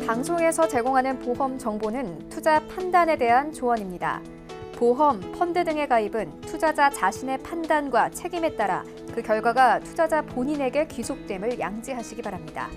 방송에서 제공하는 보험 정보는 투자 판단에 대한 조언입니다. 보험, 펀드 등의 가입은 투자자 자신의 판단과 책임에 따라 그 결과가 투자자 본인에게 귀속됨을 양지하시기 바랍니다.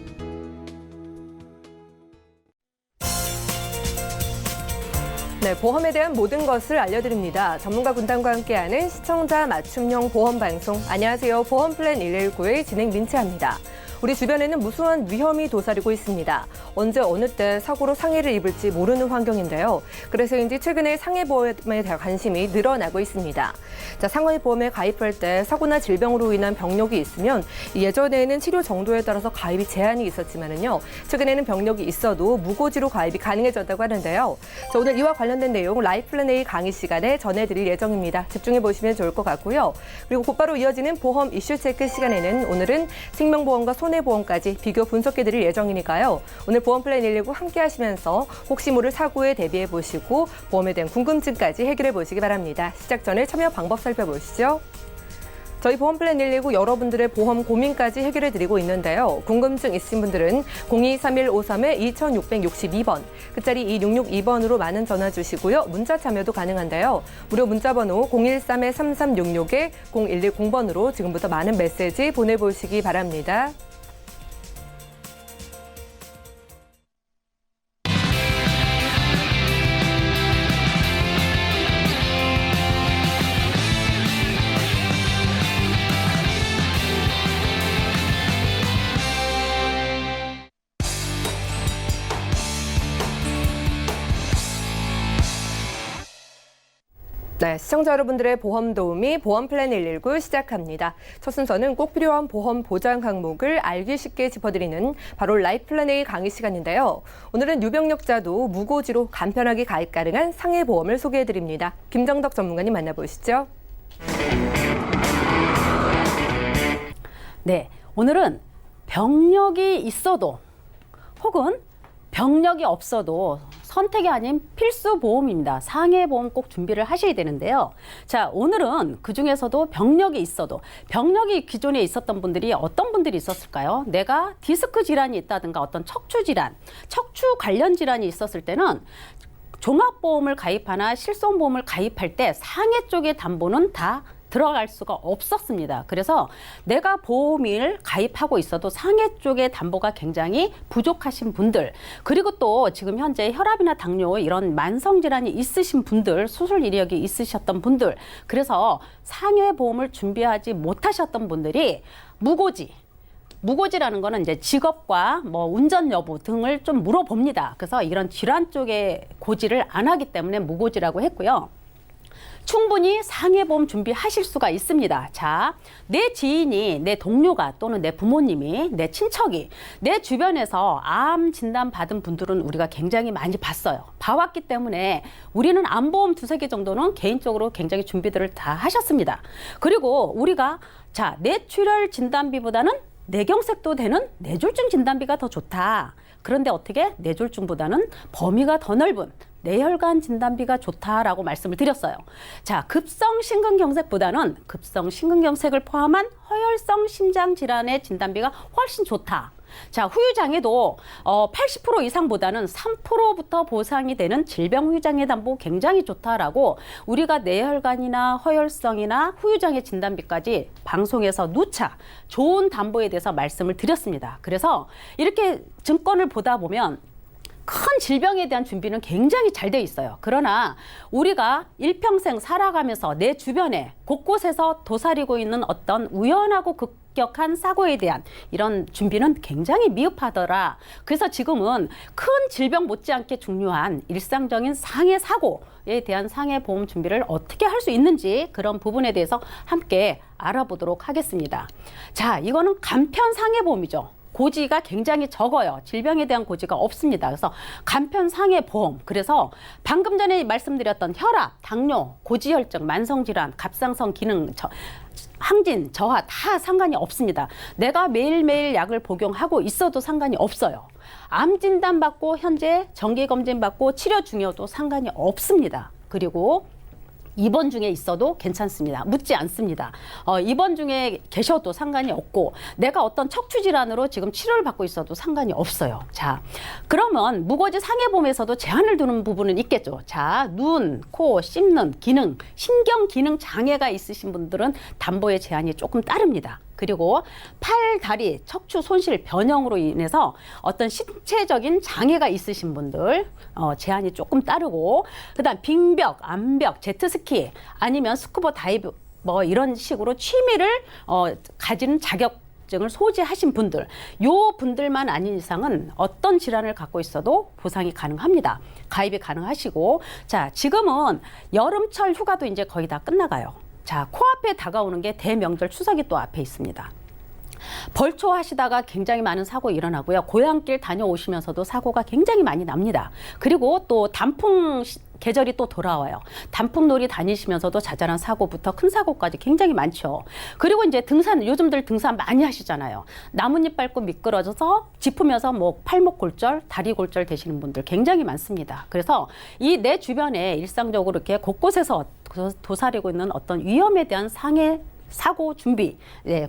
네, 보험에 대한 모든 것을 알려드립니다. 전문가 군단과 함께하는 시청자 맞춤형 보험 방송. 안녕하세요. 보험 플랜 119의 진행 민채합니다. 우리 주변에는 무수한 위험이 도사리고 있습니다. 언제 어느 때 사고로 상해를 입을지 모르는 환경인데요. 그래서인지 최근에 상해보험에 대한 관심이 늘어나고 있습니다. 자, 상해보험에 가입할 때 사고나 질병으로 인한 병력이 있으면 예전에는 치료 정도에 따라서 가입이 제한이 있었지만은요. 최근에는 병력이 있어도 무고지로 가입이 가능해졌다고 하는데요. 자, 오늘 이와 관련된 내용 라이플랜 A 강의 시간에 전해드릴 예정입니다. 집중해 보시면 좋을 것 같고요. 그리고 곧바로 이어지는 보험 이슈 체크 시간에는 오늘은 생명보험과 손해보험까지 비교 분석해드릴 예정이니까요. 오늘 보험 플랜 119 함께 하시면서 혹시 모를 사고에 대비해 보시고 보험에 대한 궁금증까지 해결해 보시기 바랍니다. 시작 전에 참여 방법 살펴보시죠. 저희 보험 플랜 119 여러분들의 보험 고민까지 해결해 드리고 있는데요. 궁금증 있으신 분들은 023153-2662번, 끝자리 2662번으로 많은 전화 주시고요. 문자 참여도 가능한데요. 무료 문자 번호 013-3366-0110번으로 지금부터 많은 메시지 보내보시기 바랍니다. 네, 시청자 여러분들의 보험 도우미 보험 플랜 119 시작합니다. 첫 순서는 꼭 필요한 보험 보장 항목을 알기 쉽게 짚어드리는 바로 라이플랜 A 강의 시간인데요. 오늘은 유병력자도 무고지로 간편하게 가입 가능한 상해보험을 소개해드립니다. 김정덕 전문가님 만나보시죠. 네, 오늘은 병력이 있어도 혹은 병력이 없어도 선택이 아닌 필수 보험입니다. 상해보험 꼭 준비를 하셔야 되는데요. 자, 오늘은 그중에서도 병력이 있어도 병력이 기존에 있었던 분들이 어떤 분들이 있었을까요? 내가 디스크 질환이 있다든가 어떤 척추 질환, 척추 관련 질환이 있었을 때는 종합보험을 가입하나 실손보험을 가입할 때 상해 쪽의 담보는 다 들어갈 수가 없었습니다. 그래서 내가 보험을 가입하고 있어도 상해 쪽의 담보가 굉장히 부족하신 분들, 그리고 또 지금 현재 혈압이나 당뇨 이런 만성질환이 있으신 분들, 수술 이력이 있으셨던 분들, 그래서 상해 보험을 준비하지 못하셨던 분들이 무고지라는 거는 이제 직업과 뭐 운전 여부 등을 좀 물어봅니다. 그래서 이런 질환 쪽에 고지를 안 하기 때문에 무고지라고 했고요. 충분히 상해보험 준비하실 수가 있습니다. 자, 내 지인이, 내 동료가 또는 내 부모님이, 내 친척이 내 주변에서 암 진단 받은 분들은 우리가 굉장히 많이 봤어요. 봐왔기 때문에 우리는 암보험 두세 개 정도는 개인적으로 굉장히 준비들을 다 하셨습니다. 그리고 우리가 자, 뇌출혈 진단비보다는 뇌경색도 되는 뇌졸중 진단비가 더 좋다. 그런데 어떻게 뇌졸중보다는 범위가 더 넓은 뇌혈관 진단비가 좋다라고 말씀을 드렸어요. 자, 급성 심근경색보다는 급성 심근경색을 포함한 허혈성 심장 질환의 진단비가 훨씬 좋다. 자, 후유장애도 80% 이상보다는 3%부터 보상이 되는 질병 후유장애 담보 굉장히 좋다라고 우리가 뇌혈관이나 허혈성이나 후유장애 진단비까지 방송에서 누차 좋은 담보에 대해서 말씀을 드렸습니다. 그래서 이렇게 증권을 보다 보면 큰 질병에 대한 준비는 굉장히 잘 돼 있어요. 그러나 우리가 일평생 살아가면서 내 주변에 곳곳에서 도사리고 있는 어떤 우연하고 급격한 사고에 대한 이런 준비는 굉장히 미흡하더라. 그래서 지금은 큰 질병 못지않게 중요한 일상적인 상해 사고에 대한 상해 보험 준비를 어떻게 할 수 있는지 그런 부분에 대해서 함께 알아보도록 하겠습니다. 자, 이거는 간편 상해 보험이죠. 고지가 굉장히 적어요. 질병에 대한 고지가 없습니다. 그래서 간편 상해 보험. 그래서 방금 전에 말씀드렸던 혈압, 당뇨, 고지혈증, 만성질환, 갑상선 기능, 항진, 저하 다 상관이 없습니다. 내가 매일매일 약을 복용하고 있어도 상관이 없어요. 암 진단 받고 현재 정기 검진 받고 치료 중이어도 상관이 없습니다. 그리고 입원 중에 있어도 괜찮습니다. 묻지 않습니다. 입원 중에 계셔도 상관이 없고 내가 어떤 척추 질환으로 지금 치료를 받고 있어도 상관이 없어요. 자, 그러면 무고지 상해보험에서도 제한을 두는 부분은 있겠죠. 자, 눈, 코, 씹는 기능, 신경 기능 장애가 있으신 분들은 담보의 제한이 조금 따릅니다. 그리고 팔, 다리, 척추 손실 변형으로 인해서 어떤 신체적인 장애가 있으신 분들 제한이 조금 따르고, 그다음 빙벽, 암벽, 제트스키 아니면 스쿠버 다이브 뭐 이런 식으로 취미를 가지는 자격증을 소지하신 분들, 요 분들만 아닌 이상은 어떤 질환을 갖고 있어도 보상이 가능합니다. 가입이 가능하시고, 자, 지금은 여름철 휴가도 이제 거의 다 끝나가요. 자, 코앞에 다가오는 게 대명절 추석이 또 앞에 있습니다. 벌초 하시다가 굉장히 많은 사고 일어나고요. 고향길 다녀오시면서도 사고가 굉장히 많이 납니다. 그리고 또 단풍 계절이 또 돌아와요. 단풍놀이 다니시면서도 자잘한 사고부터 큰 사고까지 굉장히 많죠. 그리고 이제 등산, 요즘들 등산 많이 하시잖아요. 나뭇잎 밟고 미끄러져서 짚으면서 뭐 팔목 골절, 다리 골절 되시는 분들 굉장히 많습니다. 그래서 이 내 주변에 일상적으로 이렇게 곳곳에서 도사리고 있는 어떤 위험에 대한 사고 준비,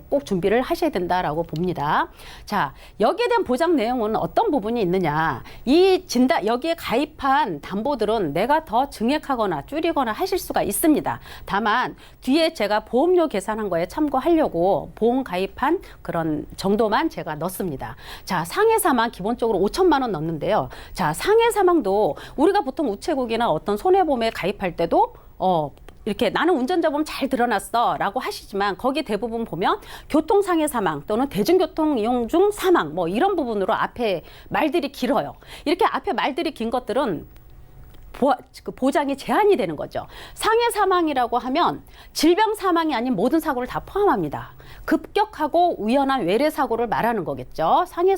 꼭 준비를 하셔야 된다라고 봅니다. 자, 여기에 대한 보장 내용은 어떤 부분이 있느냐? 여기에 가입한 담보들은 내가 더 증액하거나 줄이거나 하실 수가 있습니다. 다만 뒤에 제가 보험료 계산한 거에 참고하려고 보험 가입한 그런 정도만 제가 넣습니다. 자, 상해 사망 기본적으로 5천만 원 넣는데요. 자, 상해 사망도 우리가 보통 우체국이나 어떤 손해보험에 가입할 때도 이렇게 나는 운전자보험 잘 들어놨어 라고 하시지만 거기 대부분 보면 교통상해 사망 또는 대중교통 이용 중 사망 뭐 이런 부분으로 앞에 말들이 길어요. 이렇게 앞에 말들이 긴 것들은 보장이 제한이 되는 거죠. 상해 사망이라고 하면 질병 사망이 아닌 모든 사고를 다 포함합니다. 급격하고 우연한 외래 사고를 말하는 거겠죠. 상해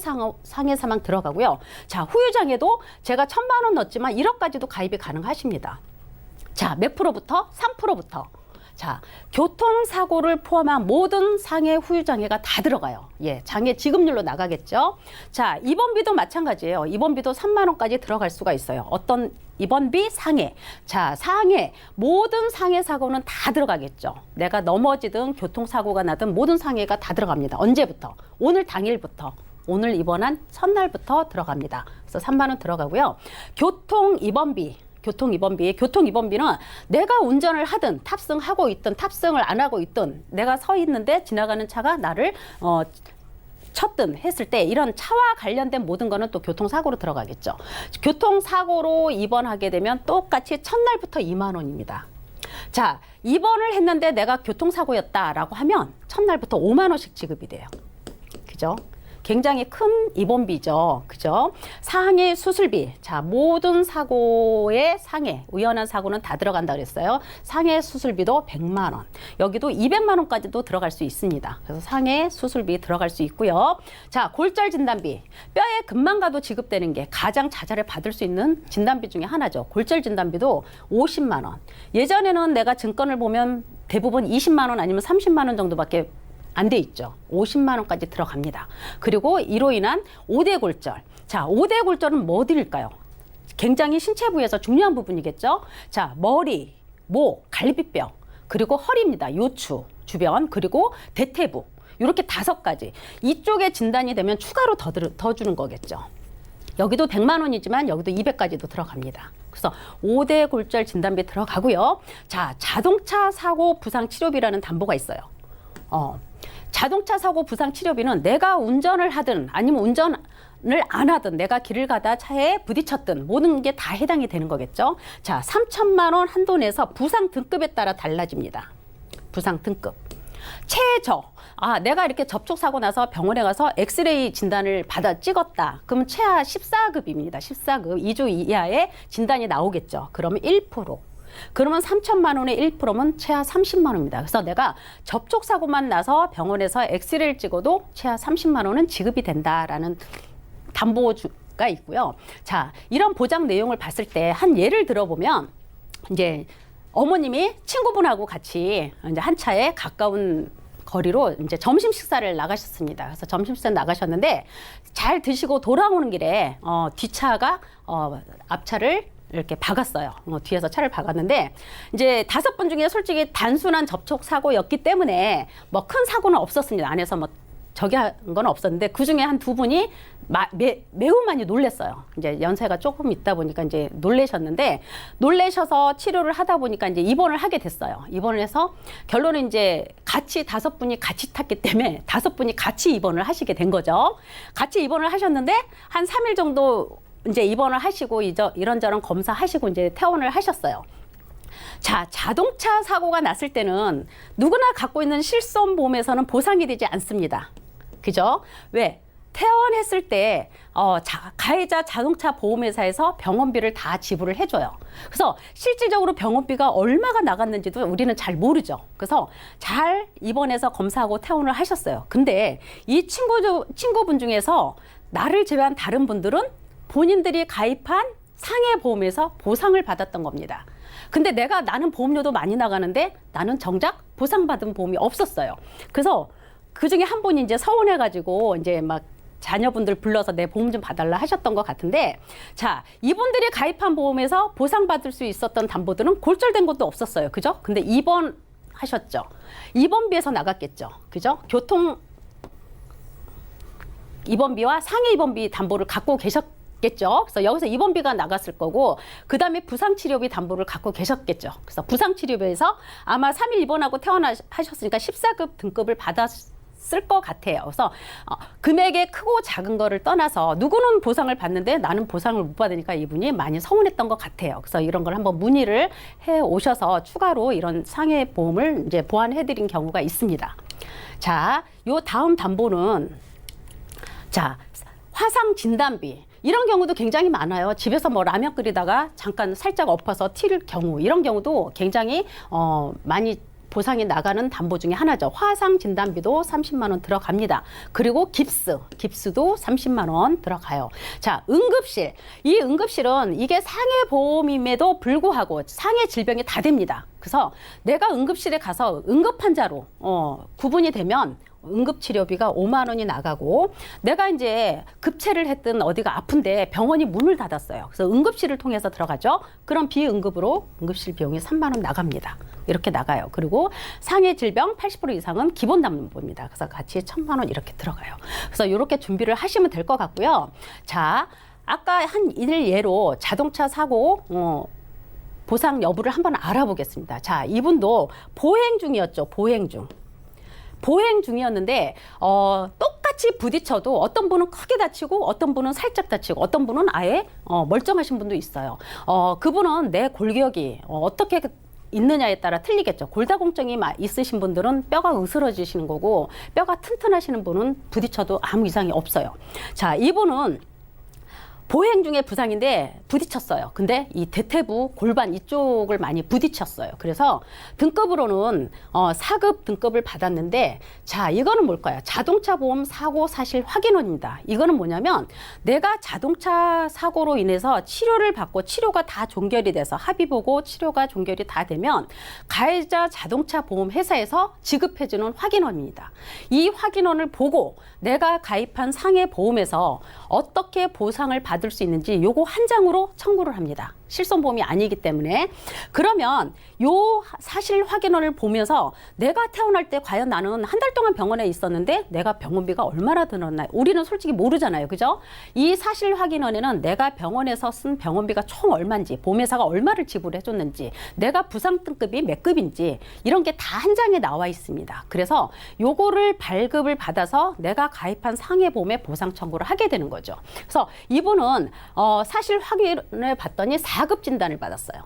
사망 들어가고요. 자, 후유장애도 제가 1,000만 원 넣었지만 1억까지도 가입이 가능하십니다. 자, 몇 프로부터? 3%부터. 자, 교통사고를 포함한 모든 상해 후유장애가 다 들어가요. 예, 장애 지급률로 나가겠죠. 자, 입원비도 마찬가지예요. 입원비도 3만 원까지 들어갈 수가 있어요. 어떤 입원비, 상해. 자, 상해, 모든 상해 사고는 다 들어가겠죠. 내가 넘어지든 교통사고가 나든 모든 상해가 다 들어갑니다. 언제부터? 오늘 당일부터. 오늘 입원한 첫날부터 들어갑니다. 그래서 3만 원 들어가고요. 교통입원비는 내가 운전을 하든 탑승하고 있든 탑승을 안 하고 있든 내가 서 있는데 지나가는 차가 나를 쳤든 했을 때 이런 차와 관련된 모든 거는 또 교통사고로 들어가겠죠. 교통사고로 입원하게 되면 똑같이 첫날부터 2만 원입니다. 자, 입원을 했는데 내가 교통사고였다라고 하면 첫날부터 5만 원씩 지급이 돼요. 그죠? 굉장히 큰 입원비죠. 그죠? 상해 수술비. 자, 모든 사고의 상해, 우연한 사고는 다 들어간다 그랬어요. 상해 수술비도 100만 원. 여기도 200만 원까지도 들어갈 수 있습니다. 그래서 상해 수술비 들어갈 수 있고요. 자, 골절 진단비. 뼈에 금만 가도 지급되는 게 가장 자잘에 받을 수 있는 진단비 중에 하나죠. 골절 진단비도 50만 원. 예전에는 내가 증권을 보면 대부분 20만 원 아니면 30만 원 정도밖에 안 돼 있죠. 50만 원까지 들어갑니다. 그리고 이로 인한 5대 골절. 자, 5대 골절은 뭐들일까요? 굉장히 신체 부위에서 중요한 부분이겠죠. 자, 머리, 목, 갈비뼈, 그리고 허리입니다. 요추 주변, 그리고 대퇴부. 이렇게 5가지. 이쪽에 진단이 되면 추가로 더 주는 거겠죠. 여기도 100만 원이지만 여기도 200까지도 들어갑니다. 그래서 5대 골절 진단비 들어가고요. 자, 자동차 사고 부상 치료비라는 담보가 있어요. 자동차 사고 부상 치료비는 내가 운전을 하든 아니면 운전을 안 하든 내가 길을 가다 차에 부딪혔든 모든 게 다 해당이 되는 거겠죠. 자, 3천만 원 한도 내서 부상 등급에 따라 달라집니다. 부상 등급. 최저. 내가 이렇게 접촉사고 나서 병원에 가서 엑스레이 진단을 받아 찍었다. 그러면 최하 14급입니다. 14급. 2주 이하의 진단이 나오겠죠. 그러면 1%. 그러면 3천만 원의 1%면 최하 30만 원입니다. 그래서 내가 접촉사고만 나서 병원에서 엑스레이를 찍어도 최하 30만 원은 지급이 된다라는 담보가 있고요. 자, 이런 보장 내용을 봤을 때 한 예를 들어보면 이제 어머님이 친구분하고 같이 이제 한 차에 가까운 거리로 이제 점심 식사를 나가셨습니다. 그래서 점심 식사 나가셨는데 잘 드시고 돌아오는 길에 뒷차가 앞차를 이렇게 박았어요. 뒤에서 차를 박았는데 이제 5분 중에 솔직히 단순한 접촉 사고였기 때문에 뭐 큰 사고는 없었습니다. 안에서 뭐 저기 한 건 없었는데 그 중에 한 2분이 매우 많이 놀랬어요. 이제 연세가 조금 있다 보니까 이제 놀래셔서 치료를 하다 보니까 이제 입원을 하게 됐어요. 입원을 해서 결론은 이제 같이 5분이 같이 탔기 때문에 5분이 같이 입원을 하시게 된 거죠. 같이 입원을 하셨는데 한 3일 정도 이제 입원을 하시고 이런저런 검사하시고 이제 퇴원을 하셨어요. 자, 자동차 사고가 났을 때는 누구나 갖고 있는 실손보험에서는 보상이 되지 않습니다. 그죠? 왜? 퇴원했을 때 가해자 자동차 보험회사에서 병원비를 다 지불을 해줘요. 그래서 실질적으로 병원비가 얼마가 나갔는지도 우리는 잘 모르죠. 그래서 잘 입원해서 검사하고 퇴원을 하셨어요. 근데 이 친구분 중에서 나를 제외한 다른 분들은 본인들이 가입한 상해보험에서 보상을 받았던 겁니다. 근데 나는 보험료도 많이 나가는데 나는 정작 보상받은 보험이 없었어요. 그래서 그 중에 한 분이 이제 서운해가지고 이제 막 자녀분들 불러서 내 보험 좀 봐달라 하셨던 것 같은데, 자, 이분들이 가입한 보험에서 보상받을 수 있었던 담보들은 골절된 것도 없었어요. 그죠? 근데 입원하셨죠. 입원비에서 나갔겠죠. 그죠? 입원비와 상해 입원비 담보를 갖고 계셨겠죠. 그래서 여기서 입원비가 나갔을 거고, 그 다음에 부상치료비 담보를 갖고 계셨겠죠. 그래서 부상치료비에서 아마 3일 입원하고 퇴원하셨으니까 14급 등급을 받았을 것 같아요. 그래서 금액의 크고 작은 거를 떠나서 누구는 보상을 받는데 나는 보상을 못 받으니까 이분이 많이 서운했던 것 같아요. 그래서 이런 걸 한번 문의를 해 오셔서 추가로 이런 상해 보험을 이제 보완해 드린 경우가 있습니다. 자, 요 다음 담보는 자, 화상 진단비. 이런 경우도 굉장히 많아요. 집에서 뭐 라면 끓이다가 잠깐 살짝 엎어서 튈 경우, 이런 경우도 굉장히 많이 보상이 나가는 담보 중에 하나죠. 화상 진단비도 30만 원 들어갑니다. 그리고 깁스도 30만 원 들어가요. 자, 응급실. 이 응급실은 이게 상해 보험임에도 불구하고 상해 질병이 다 됩니다. 그래서 내가 응급실에 가서 응급 환자로 구분이 되면 응급치료비가 5만 원이 나가고, 내가 이제 급체를 했든 어디가 아픈데 병원이 문을 닫았어요. 그래서 응급실을 통해서 들어가죠. 그럼 비응급으로 응급실 비용이 3만 원 나갑니다. 이렇게 나가요. 그리고 상해 질병 80% 이상은 기본 담보입니다. 그래서 같이 1,000만 원 이렇게 들어가요. 그래서 이렇게 준비를 하시면 될 것 같고요. 자, 아까 한 예로 자동차 사고 보상 여부를 한번 알아보겠습니다. 자, 이분도 보행 중이었죠. 보행 중이었는데 똑같이 부딪혀도 어떤 분은 크게 다치고 어떤 분은 살짝 다치고 어떤 분은 아예 멀쩡하신 분도 있어요. 그분은 내 골격이 어떻게 있느냐에 따라 틀리겠죠. 골다공증이 있으신 분들은 뼈가 으스러지시는 거고, 뼈가 튼튼하시는 분은 부딪혀도 아무 이상이 없어요. 자, 이분은 보행 중에 부상인데 부딪혔어요. 근데 이 대퇴부 골반 이쪽을 많이 부딪혔어요. 그래서 등급으로는 4급 등급을 받았는데, 자, 이거는 뭘까요? 자동차 보험 사고 사실 확인원입니다. 이거는 뭐냐면 내가 자동차 사고로 인해서 치료를 받고 치료가 다 종결이 돼서 합의 보고 치료가 종결이 다 되면 가해자 자동차 보험 회사에서 지급해주는 확인원입니다. 이 확인원을 보고 내가 가입한 상해 보험에서 어떻게 보상을 받을 수 있는지 요거 한 장으로 청구를 합니다. 실손보험이 아니기 때문에. 그러면 요 사실 확인원을 보면서 내가 태어날 때 과연 나는 한 달 동안 병원에 있었는데 내가 병원비가 얼마나 들었나, 우리는 솔직히 모르잖아요. 그죠? 이 사실 확인원에는 내가 병원에서 쓴 병원비가 총 얼마인지, 보험회사가 얼마를 지불해 줬는지, 내가 부상 등급이 몇 급인지, 이런 게 다 한 장에 나와 있습니다. 그래서 요거를 발급을 받아서 내가 가입한 상해보험에 보상 청구를 하게 되는 거죠. 그래서 이분은 사실 확인을 받더니 4급 진단을 받았어요.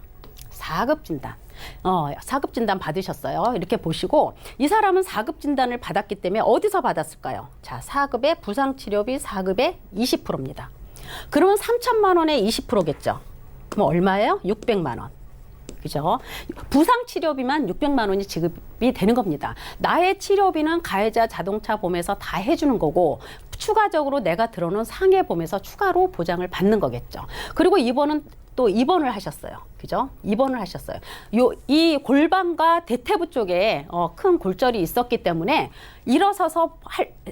4급 진단. 4급 진단 받으셨어요. 이렇게 보시고, 이 사람은 4급 진단을 받았기 때문에 어디서 받았을까요? 자, 4급의 부상치료비 4급의 20%입니다. 그러면 3천만 원의 20%겠죠. 그럼 얼마예요? 600만 원. 그죠? 부상 치료비만 600만 원이 지급이 되는 겁니다. 나의 치료비는 가해자 자동차 보험에서 다 해주는 거고 추가적으로 내가 들어놓은 상해보험에서 추가로 보장을 받는 거겠죠. 그리고 이번은 또 입원을 하셨어요. 그죠? 입원을 하셨어요. 이 골반과 대퇴부 쪽에 큰 골절이 있었기 때문에 일어서서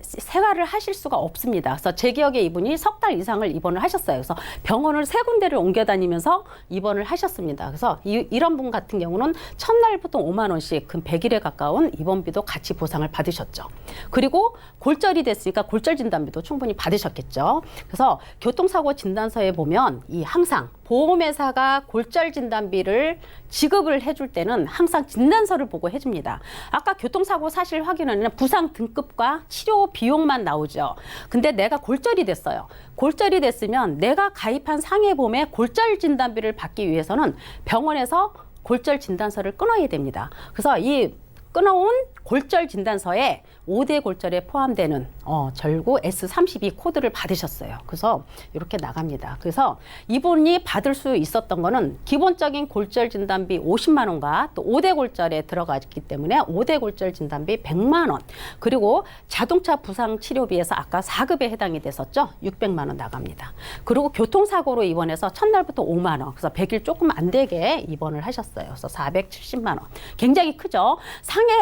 생활을 하실 수가 없습니다. 그래서 제 기억에 이분이 석 달 이상을 입원을 하셨어요. 그래서 병원을 3군데를 옮겨 다니면서 입원을 하셨습니다. 그래서 이런 분 같은 경우는 첫날 보통 5만 원씩 근 100일에 가까운 입원비도 같이 보상을 받으셨죠. 그리고 골절이 됐으니까 골절 진단비도 충분히 받으셨겠죠. 그래서 교통사고 진단서에 보면 항상 보험회사가 골절 진단비를 지급을 해줄 때는 항상 진단서를 보고 해줍니다. 아까 교통사고 사실 확인은 부상 등급과 치료 비용만 나오죠. 근데 내가 골절이 됐어요. 골절이 됐으면 내가 가입한 상해보험에 골절 진단비를 받기 위해서는 병원에서 골절 진단서를 끊어야 됩니다. 그래서 이 끊어온 골절 진단서에 5대 골절에 포함되는 절구 S32 코드를 받으셨어요. 그래서 이렇게 나갑니다. 그래서 이분이 받을 수 있었던 거는 기본적인 골절 진단비 50만 원과 또 5대 골절에 들어가기 때문에 5대 골절 진단비 100만 원. 그리고 자동차 부상 치료비에서 아까 4급에 해당이 됐었죠. 600만 원 나갑니다. 그리고 교통사고로 입원해서 첫날부터 5만 원. 그래서 100일 조금 안 되게 입원을 하셨어요. 그래서 470만 원. 굉장히 크죠.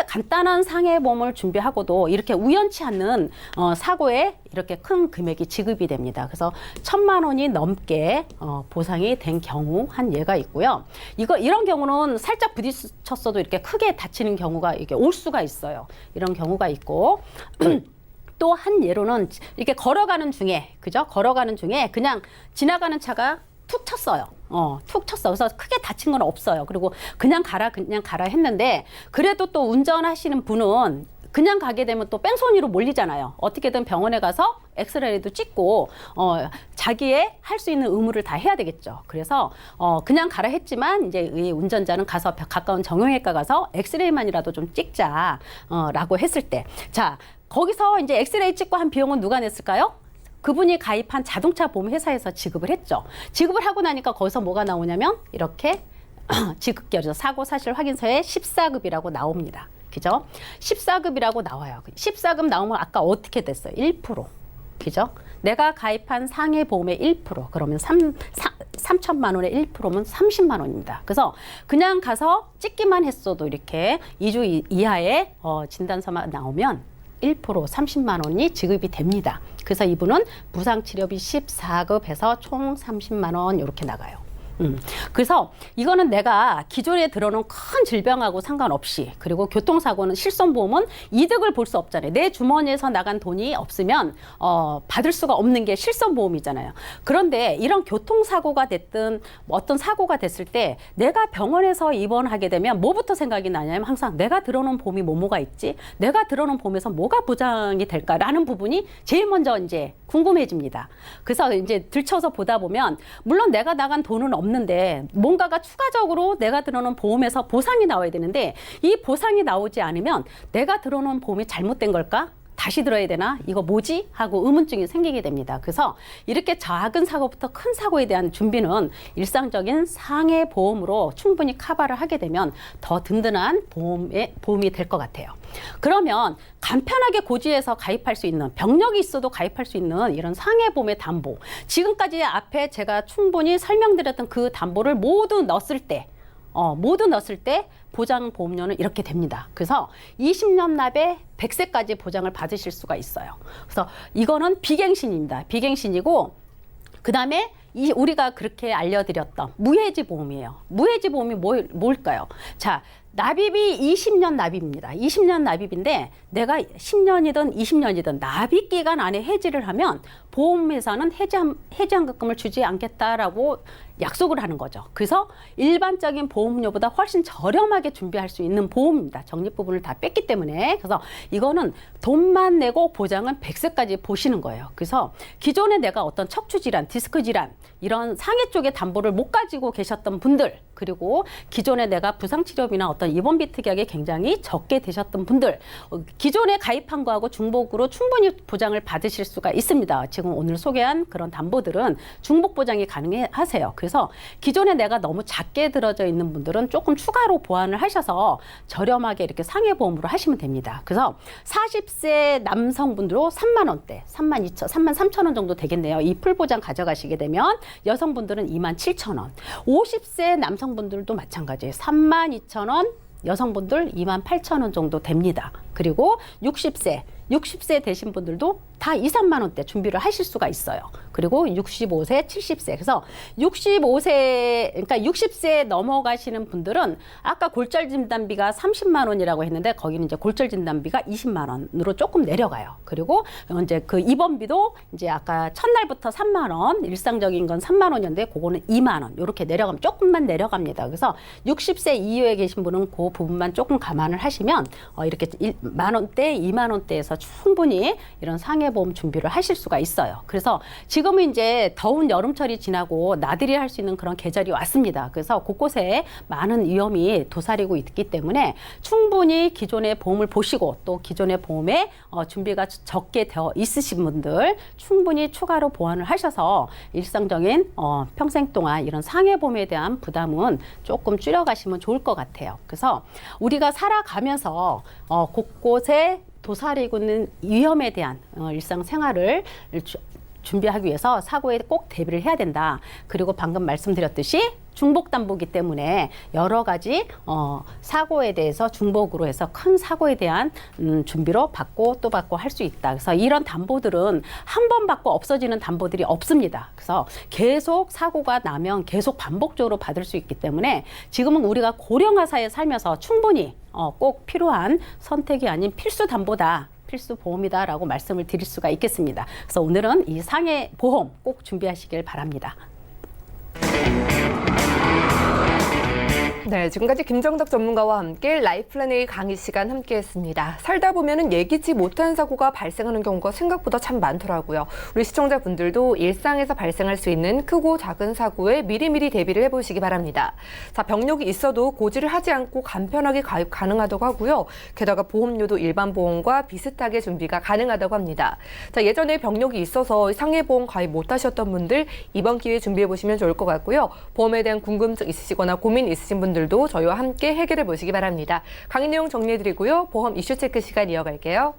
간단한 상해보험을 준비하고도 이렇게 우연치 않는 사고에 이렇게 큰 금액이 지급이 됩니다. 그래서 1,000만 원이 넘게 보상이 된 경우 한 예가 있고요. 이런 경우는 살짝 부딪혔어도 이렇게 크게 다치는 경우가 이게 올 수가 있어요. 이런 경우가 있고. 또 한 예로는 이렇게 걸어가는 중에, 그죠? 걸어가는 중에 그냥 지나가는 차가 툭 쳤어요. 툭 쳤어. 그래서 크게 다친 건 없어요. 그리고 그냥 가라 했는데 그래도 또 운전하시는 분은 그냥 가게 되면 또 뺑소니로 몰리잖아요. 어떻게든 병원에 가서 엑스레이도 찍고 자기의 할 수 있는 의무를 다 해야 되겠죠. 그래서 그냥 가라 했지만 이제 이 운전자는 가서 가까운 정형외과 가서 엑스레이만이라도 좀 찍자라고 했을 때, 자 거기서 이제 엑스레이 찍고 한 비용은 누가 냈을까요? 그분이 가입한 자동차 보험 회사에서 지급을 했죠. 지급을 하고 나니까 거기서 뭐가 나오냐면 이렇게 지급결에서 사고 사실 확인서에 14급이라고 나옵니다. 그죠? 14급이라고 나와요. 14급 나오면 아까 어떻게 됐어요? 1%. 그죠? 내가 가입한 상해보험의 1%. 그러면 3천만 원의 1%면 30만 원입니다. 그래서 그냥 가서 찍기만 했어도 이렇게 2주 이하의 진단서만 나오면 1% 30만 원이 지급이 됩니다. 그래서 이분은 부상치료비 14급에서 총 30만 원 이렇게 나가요. 그래서 이거는 내가 기존에 들어놓은 큰 질병하고 상관없이, 그리고 교통사고는 실손보험은 이득을 볼 수 없잖아요. 내 주머니에서 나간 돈이 없으면 받을 수가 없는 게 실손보험이잖아요. 그런데 이런 교통사고가 됐든 어떤 사고가 됐을 때 내가 병원에서 입원하게 되면 뭐부터 생각이 나냐면 항상 내가 들어놓은 보험이 뭐가 있지? 내가 들어놓은 보험에서 뭐가 보장이 될까라는 부분이 제일 먼저 이제 궁금해집니다. 그래서 이제 들쳐서 보다 보면 물론 내가 나간 돈은 없는데 뭔가가 추가적으로 내가 들어놓은 보험에서 보상이 나와야 되는데 이 보상이 나오지 않으면 내가 들어놓은 보험이 잘못된 걸까? 다시 들어야 되나? 이거 뭐지? 하고 의문증이 생기게 됩니다. 그래서 이렇게 작은 사고부터 큰 사고에 대한 준비는 일상적인 상해 보험으로 충분히 커버를 하게 되면 더 든든한 보험이 될 것 같아요. 그러면 간편하게 고지해서 가입할 수 있는, 병력이 있어도 가입할 수 있는 이런 상해보험의 담보, 지금까지 앞에 제가 충분히 설명드렸던 그 담보를 모두 넣었을 때 보장보험료는 이렇게 됩니다. 그래서 20년 납에 100세까지 보장을 받으실 수가 있어요. 그래서 이거는 비갱신입니다. 비갱신이고, 그 다음에 우리가 그렇게 알려드렸던 무해지 보험이에요. 무해지 보험이 뭘까요? 자, 납입이 20년 납입니다. 20년 납입인데 내가 10년이든 20년이든 납입 기간 안에 해지를 하면 보험회사는 해지환급금을 주지 않겠다라고 약속을 하는 거죠. 그래서 일반적인 보험료보다 훨씬 저렴하게 준비할 수 있는 보험입니다. 적립 부분을 다 뺐기 때문에. 그래서 이거는 돈만 내고 보장은 100세까지 보시는 거예요. 그래서 기존에 내가 어떤 척추질환, 디스크 질환 이런 상해 쪽의 담보를 못 가지고 계셨던 분들, 그리고 기존에 내가 부상치료비나 어떤 입원비 특약이 굉장히 적게 되셨던 분들, 기존에 가입한 거하고 중복으로 충분히 보장을 받으실 수가 있습니다. 지금 오늘 소개한 그런 담보들은 중복 보장이 가능하세요. 그래서 기존에 내가 너무 작게 들어져 있는 분들은 조금 추가로 보완을 하셔서 저렴하게 이렇게 상해보험으로 하시면 됩니다. 그래서 40세 남성분들로 3만 원대, 3만 3천 원 정도 되겠네요. 이 풀보장 가져가시게 되면 여성분들은 2만 7천 원, 50세 남성분들도 마찬가지예요. 3만 2천 원, 여성분들 2만 8천 원 정도 됩니다. 그리고 60세 되신 분들도 다 2, 3만 원대 준비를 하실 수가 있어요. 그리고 65세, 70세. 그래서 65세, 그러니까 60세 넘어가시는 분들은 아까 골절 진단비가 30만 원이라고 했는데 거기는 이제 골절 진단비가 20만 원으로 조금 내려가요. 그리고 이제 그 입원비도 이제 아까 첫날부터 3만 원, 일상적인 건 3만 원이었는데 그거는 2만 원. 이렇게 내려가면 조금만 내려갑니다. 그래서 60세 이후에 계신 분은 그 부분만 조금 감안을 하시면 이렇게 1만 원대, 2만 원대에서 충분히 이런 상해보험 준비를 하실 수가 있어요. 그래서 지금은 이제 더운 여름철이 지나고 나들이 할 수 있는 그런 계절이 왔습니다. 그래서 곳곳에 많은 위험이 도사리고 있기 때문에 충분히 기존의 보험을 보시고 또 기존의 보험에 준비가 적게 되어 있으신 분들 충분히 추가로 보완을 하셔서 일상적인 평생 동안 이런 상해보험에 대한 부담은 조금 줄여가시면 좋을 것 같아요. 그래서 우리가 살아가면서 곳곳에 도사리고 있는 위험에 대한 일상생활을 준비하기 위해서 사고에 꼭 대비를 해야 된다. 그리고 방금 말씀드렸듯이 중복담보기 때문에 여러 가지 사고에 대해서 중복으로 해서 큰 사고에 대한 준비로 받고 또 받고 할 수 있다. 그래서 이런 담보들은 한 번 받고 없어지는 담보들이 없습니다. 그래서 계속 사고가 나면 계속 반복적으로 받을 수 있기 때문에 지금은 우리가 고령화 사회에 살면서 충분히 꼭 필요한 선택이 아닌 필수 담보다. 필수 보험이다라고 말씀을 드릴 수가 있겠습니다. 그래서 오늘은 이 상해 보험 꼭 준비하시길 바랍니다. 네, 지금까지 김정덕 전문가와 함께 라이플랜 A 강의 시간 함께했습니다. 살다 보면은 예기치 못한 사고가 발생하는 경우가 생각보다 참 많더라고요. 우리 시청자분들도 일상에서 발생할 수 있는 크고 작은 사고에 미리미리 대비를 해보시기 바랍니다. 자, 병력이 있어도 고지를 하지 않고 간편하게 가입 가능하다고 하고요. 게다가 보험료도 일반 보험과 비슷하게 준비가 가능하다고 합니다. 자, 예전에 병력이 있어서 상해보험 가입 못하셨던 분들 이번 기회에 준비해보시면 좋을 것 같고요. 보험에 대한 궁금증 있으시거나 고민 있으신 분들도 저희와 함께 해결해 보시기 바랍니다. 강의 내용 정리해드리고요. 보험 이슈 체크 시간 이어갈게요.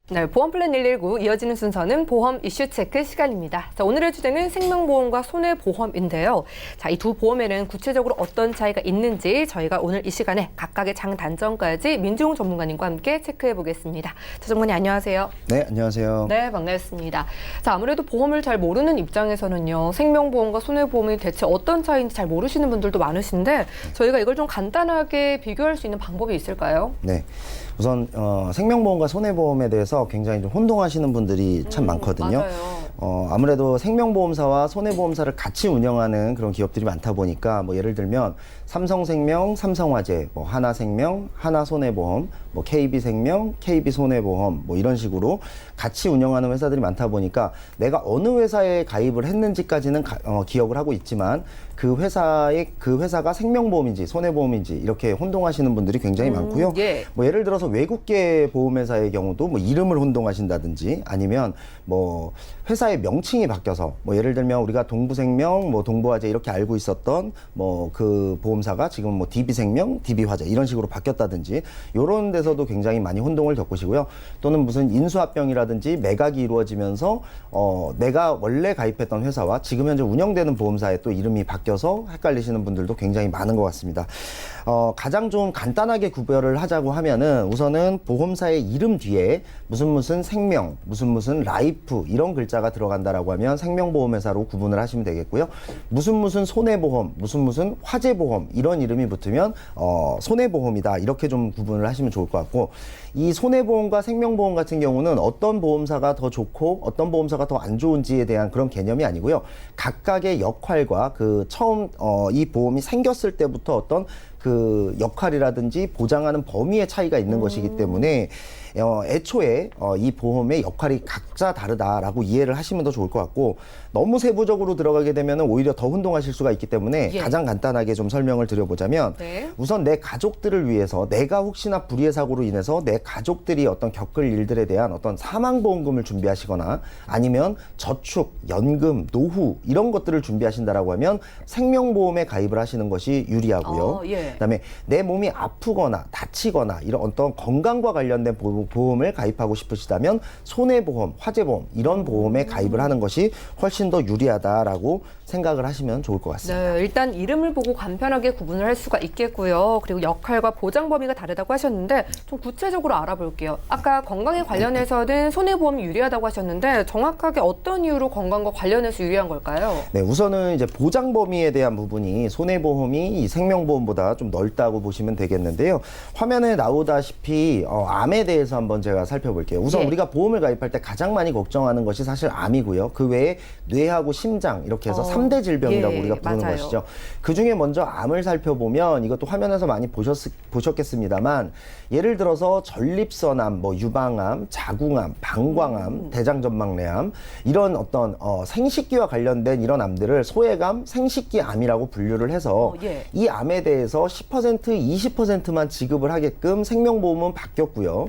네, 보험 플랜 119 이어지는 순서는 보험 이슈 체크 시간입니다. 자, 오늘의 주제는 생명보험과 손해보험인데요. 자, 이 두 보험에는 구체적으로 어떤 차이가 있는지 저희가 오늘 이 시간에 각각의 장단점까지 민중 전문가님과 함께 체크해 보겠습니다. 자, 전문가님 안녕하세요. 네, 안녕하세요. 네, 반갑습니다. 자, 아무래도 보험을 잘 모르는 입장에서는요, 생명보험과 손해보험이 대체 어떤 차이인지 잘 모르시는 분들도 많으신데 저희가 이걸 좀 간단하게 비교할 수 있는 방법이 있을까요? 네. 우선 생명보험과 손해보험에 대해서 굉장히 좀 혼동하시는 분들이 참 많거든요. 맞아요. 아무래도 생명보험사와 손해보험사를 같이 운영하는 그런 기업들이 많다 보니까 뭐 예를 들면 삼성생명, 삼성화재, 뭐 하나생명, 하나손해보험, 뭐 KB생명, KB손해보험 뭐 이런 식으로 같이 운영하는 회사들이 많다 보니까 내가 어느 회사에 가입을 했는지까지는 기억을 하고 있지만 그 회사가 생명보험인지 손해보험인지 이렇게 혼동하시는 분들이 굉장히 많고요. 예. 뭐 예를 들어서 외국계 보험회사의 경우도 뭐 이름을 혼동하신다든지 아니면 뭐 회사의 명칭이 바뀌어서 뭐 예를 들면 우리가 동부생명, 뭐 동부화재 이렇게 알고 있었던 뭐 그 보험사가 지금 뭐 DB생명, DB화재 이런 식으로 바뀌었다든지 이런 데서도 굉장히 많이 혼동을 겪으시고요. 또는 무슨 인수합병이라든지 매각이 이루어지면서 내가 원래 가입했던 회사와 지금 현재 운영되는 보험사의 또 이름이 바뀌어서 헷갈리시는 분들도 굉장히 많은 것 같습니다. 가장 좀 간단하게 구별을 하자고 하면은 우선은 보험사의 이름 뒤에 무슨 생명, 무슨 라이프 이런 글자가 들어간다라고 하면 생명보험회사로 구분을 하시면 되겠고요. 무슨 손해보험, 무슨 화재보험 이런 이름이 붙으면 손해보험이다 이렇게 좀 구분을 하시면 좋을 것 같고 이 손해보험과 생명보험 같은 경우는 어떤 보험사가 더 좋고 어떤 보험사가 더 안 좋은지에 대한 그런 개념이 아니고요. 각각의 역할과 그 처음 이 보험이 생겼을 때부터 어떤 그 역할이라든지 보장하는 범위의 차이가 있는 것이기 때문에 애초에 이 보험의 역할이 각자 다르다라고 이해를 하시면 더 좋을 것 같고 너무 세부적으로 들어가게 되면 오히려 더 혼동하실 수가 있기 때문에 예. 가장 간단하게 좀 설명을 드려보자면 네. 우선 내 가족들을 위해서 내가 혹시나 불의의 사고로 인해서 내 가족들이 어떤 겪을 일들에 대한 어떤 사망보험금을 준비하시거나 아니면 저축, 연금, 노후 이런 것들을 준비하신다라고 하면 생명보험에 가입을 하시는 것이 유리하고요. 예. 그다음에 내 몸이 아프거나 다치거나 이런 어떤 건강과 관련된 보험을 가입하고 싶으시다면 손해보험, 화재보험 이런 보험에 가입을 하는 것이 훨씬 더 유리하다라고 생각을 하시면 좋을 것 같습니다. 네, 일단 이름을 보고 간편하게 구분을 할 수가 있겠고요. 그리고 역할과 보장 범위가 다르다고 하셨는데 좀 구체적으로 알아볼게요. 아까 건강에 관련해서는 손해보험이 유리하다고 하셨는데 정확하게 어떤 이유로 건강과 관련해서 유리한 걸까요? 네, 우선은 이제 보장 범위에 대한 부분이 손해보험이 이 생명보험보다 좀 넓다고 보시면 되겠는데요. 화면에 나오다시피 암에 대해서 한번 제가 살펴볼게요. 우선 예. 우리가 보험을 가입할 때 가장 많이 걱정하는 것이 사실 암이고요. 그 외에 뇌하고 심장 이렇게 해서 3대 질병이라고 예, 우리가 부르는 맞아요. 것이죠. 그중에 먼저 암을 살펴보면 이것도 화면에서 많이 보셨겠습니다만 예를 들어서 전립선암, 뭐 유방암, 자궁암, 방광암, 대장전망내암 이런 어떤 생식기와 관련된 이런 암들을 소외감, 생식기암이라고 분류를 해서 예. 이 암에 대해서 10%, 20%만 지급을 하게끔 생명보험은 바뀌었고요.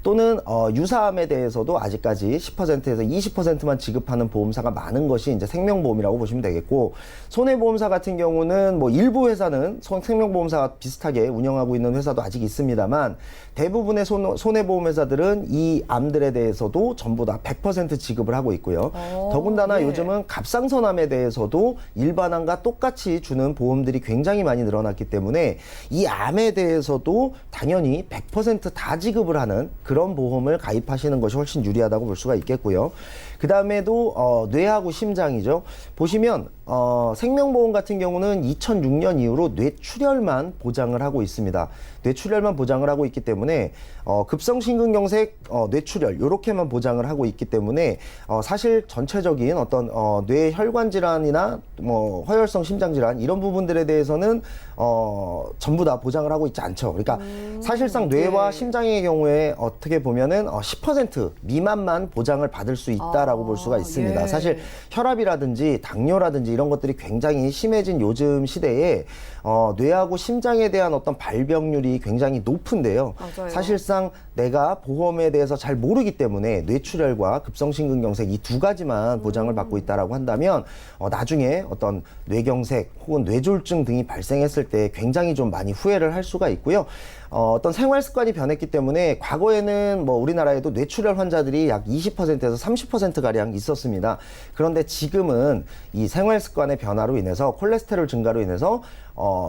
또는 유사암에 대해서도 아직까지 10%에서 20%만 지급하는 보험사가 많은 것이 이제 생명보험이라고 보시면 되겠고 손해보험사 같은 경우는 뭐 일부 회사는 생명보험사와 비슷하게 운영하고 있는 회사도 아직 있습니다만 대부분의 손해보험 회사들은 이 암들에 대해서도 전부 다 100% 지급을 하고 있고요. 더군다나 예. 요즘은 갑상선암에 대해서도 일반암과 똑같이 주는 보험들이 굉장히 많이 늘어났기 때문에 이 암에 대해서도 당연히 100% 다 지급을 하는 그런 보험을 가입하시는 것이 훨씬 유리하다고 볼 수가 있겠고요. 그 다음에도 뇌하고 심장이죠. 보시면 생명보험 같은 경우는 2006년 이후로 뇌출혈만 보장을 하고 있습니다. 뇌출혈만 보장을 하고 있기 때문에 급성심근경색, 뇌출혈 이렇게만 보장을 하고 있기 때문에 사실 전체적인 어떤 뇌혈관 질환이나 뭐 허혈성 심장 질환 이런 부분들에 대해서는 전부 다 보장을 하고 있지 않죠. 그러니까 사실상 뇌와 심장의 경우에 어떻게 보면은 10% 미만만 보장을 받을 수 있다라고 볼 수가 있습니다. 예. 사실 혈압이라든지 당뇨라든지 이런 것들이 굉장히 심해진 요즘 시대에 뇌하고 심장에 대한 어떤 발병률이 굉장히 높은데요. 맞아요. 사실상 내가 보험에 대해서 잘 모르기 때문에 뇌출혈과 급성심근경색 이 두 가지만 보장을 받고 있다라고 한다면 나중에 어떤 뇌경색 혹은 뇌졸중 등이 발생했을 때 굉장히 좀 많이 후회를 할 수가 있고요. 어떤 생활 습관이 변했기 때문에 과거에는 뭐 우리나라에도 뇌출혈 환자들이 약 20%에서 30%가량 있었습니다. 그런데 지금은 이 생활 습관의 변화로 인해서 콜레스테롤 증가로 인해서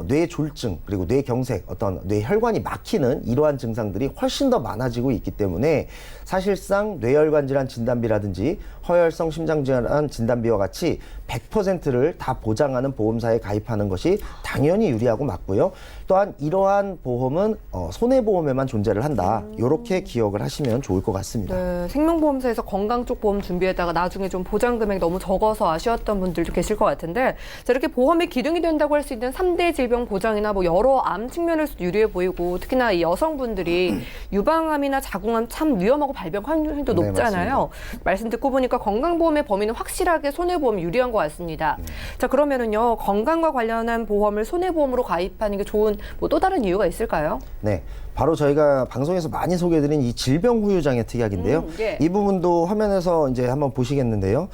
뇌졸중 그리고 뇌경색 어떤 뇌혈관이 막히는 이러한 증상들이 훨씬 더 많아지고 있기 때문에 사실상 뇌혈관 질환 진단비라든지 허혈성 심장 질환 진단비와 같이 100%를 다 보장하는 보험사에 가입하는 것이 당연히 유리하고 맞고요. 또한 이러한 보험은 손해보험에만 존재를 한다. 이렇게 기억을 하시면 좋을 것 같습니다. 네, 생명보험사에서 건강 쪽 보험 준비했다가 나중에 좀 보장 금액이 너무 적어서 아쉬웠던 분들도 계실 것 같은데, 자, 이렇게 보험의 기둥이 된다고 할 수 있는 3대 질병 보장이나 뭐 여러 암 측면에서도 유리해 보이고, 특히나 이 여성분들이 유방암이나 자궁암 참 위험하고 발병 확률도 네, 높잖아요. 말씀 듣고 보니까 건강보험의 범위는 확실하게 손해보험이 유리한 것 같습니다. 자, 그러면은요, 건강과 관련한 보험을 손해보험으로 가입하는 게 좋은 뭐 또 다른 이유가 있을까요? 네. 바로 저희가 방송에서 많이 소개해드린 이 질병후유장애 특약인데요. 예. 이 부분도 화면에서 이제 한번 보시겠는데요.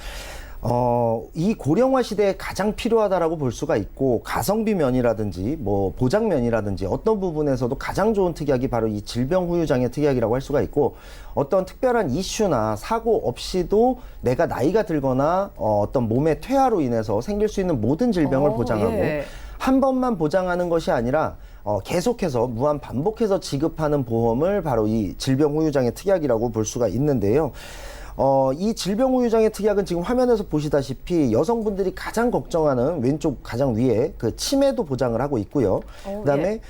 이 고령화 시대에 가장 필요하다라고 볼 수가 있고, 가성비 면이라든지 뭐 보장 면이라든지 어떤 부분에서도 가장 좋은 특약이 바로 이 질병후유장애 특약이라고 할 수가 있고, 어떤 특별한 이슈나 사고 없이도 내가 나이가 들거나 어떤 몸의 퇴화로 인해서 생길 수 있는 모든 질병을 보장하고, 예. 한 번만 보장하는 것이 아니라 계속해서 무한 반복해서 지급하는 보험을 바로 이 질병후유장애 특약이라고 볼 수가 있는데요. 이 질병후유장애 특약은 지금 화면에서 보시다시피 여성분들이 가장 걱정하는 왼쪽 가장 위에 그 치매도 보장을 하고 있고요. 그다음에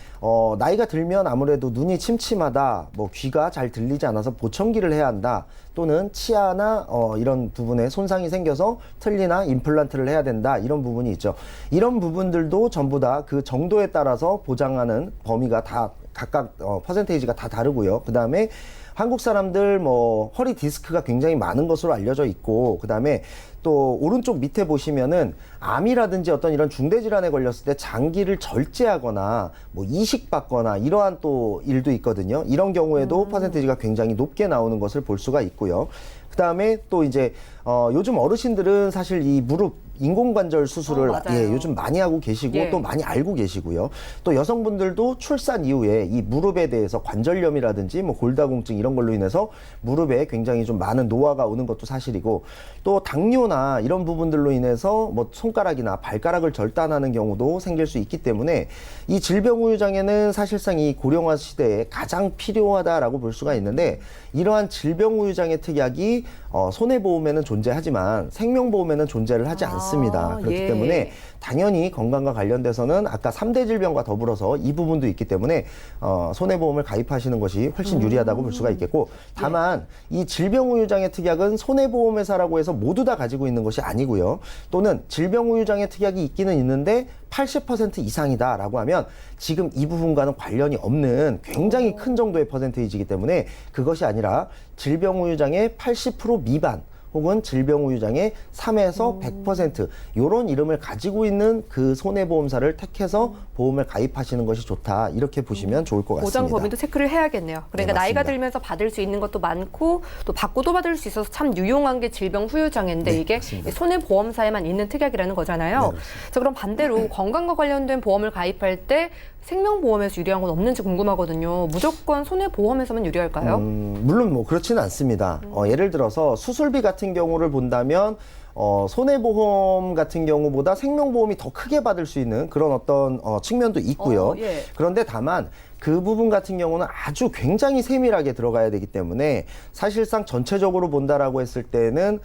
나이가 들면 아무래도 눈이 침침하다, 뭐 귀가 잘 들리지 않아서 보청기를 해야 한다, 또는 치아나 이런 부분에 손상이 생겨서 틀니나 임플란트를 해야 된다, 이런 부분이 있죠. 이런 부분들도 전부 다 그 정도에 따라서 보장하는 범위가 다 각각 퍼센테이지가 다 다르고요. 그다음에 한국 사람들 뭐 허리 디스크가 굉장히 많은 것으로 알려져 있고, 그다음에 또 오른쪽 밑에 보시면은 암이라든지 어떤 이런 중대 질환에 걸렸을 때 장기를 절제하거나 뭐 이식받거나 이러한 또 일도 있거든요. 이런 경우에도 퍼센테이지가 굉장히 높게 나오는 것을 볼 수가 있고요. 그다음에 또 이제 요즘 어르신들은 사실 이 무릎 인공관절 수술을 요즘 많이 하고 계시고 또 많이 알고 계시고요. 또 여성분들도 출산 이후에 이 무릎에 대해서 관절염이라든지 뭐 골다공증 이런 걸로 인해서 무릎에 굉장히 좀 많은 노화가 오는 것도 사실이고, 또 당뇨나 이런 부분들로 인해서 뭐 손가락이나 발가락을 절단하는 경우도 생길 수 있기 때문에 이 질병후유장애는 사실상 이 고령화 시대에 가장 필요하다라고 볼 수가 있는데, 이러한 질병후유장애 특약이 손해보험에는 존재하지만 생명보험에는 존재를 하지 않습니다. 그렇기 때문에 당연히 건강과 관련돼서는 아까 3대 질병과 더불어서 이 부분도 있기 때문에 손해보험을 가입하시는 것이 훨씬 유리하다고 볼 수가 있겠고, 다만 이 질병후유장애 특약은 손해보험회사라고 해서 모두 다 가지고 있는 것이 아니고요. 또는 질병후유장애 특약이 있기는 있는데 80% 이상이다라고 하면 지금 이 부분과는 관련이 없는 굉장히 큰 정도의 퍼센테이지이기 때문에 그것이 아니라 질병후유장애 80% 미만 혹은 질병후유장애 3에서 100% 이런 이름을 가지고 있는 그 손해보험사를 택해서 보험을 가입하시는 것이 좋다, 이렇게 보시면 좋을 것 같습니다. 보장 범위도 체크를 해야겠네요. 그러니까 네, 나이가 들면서 받을 수 있는 것도 많고 또 받고 또 받을 수 있어서 참 유용한 게 질병후유장애인데, 네, 이게 맞습니다. 손해보험사에만 있는 특약이라는 거잖아요. 네, 자, 그럼 반대로 건강과 관련된 보험을 가입할 때 생명보험에서 유리한 건 없는지 궁금하거든요. 무조건 손해보험에서만 유리할까요? 물론 뭐 그렇지는 않습니다. 예를 들어서 수술비 같은 경우를 본다면 손해보험 같은 경우보다 생명보험이 더 크게 받을 수 있는 그런 어떤 측면도 있고요. 예. 그런데 다만 그 부분 같은 경우는 아주 굉장히 세밀하게 들어가야 되기 때문에 사실상 전체적으로 본다라고 했을 때는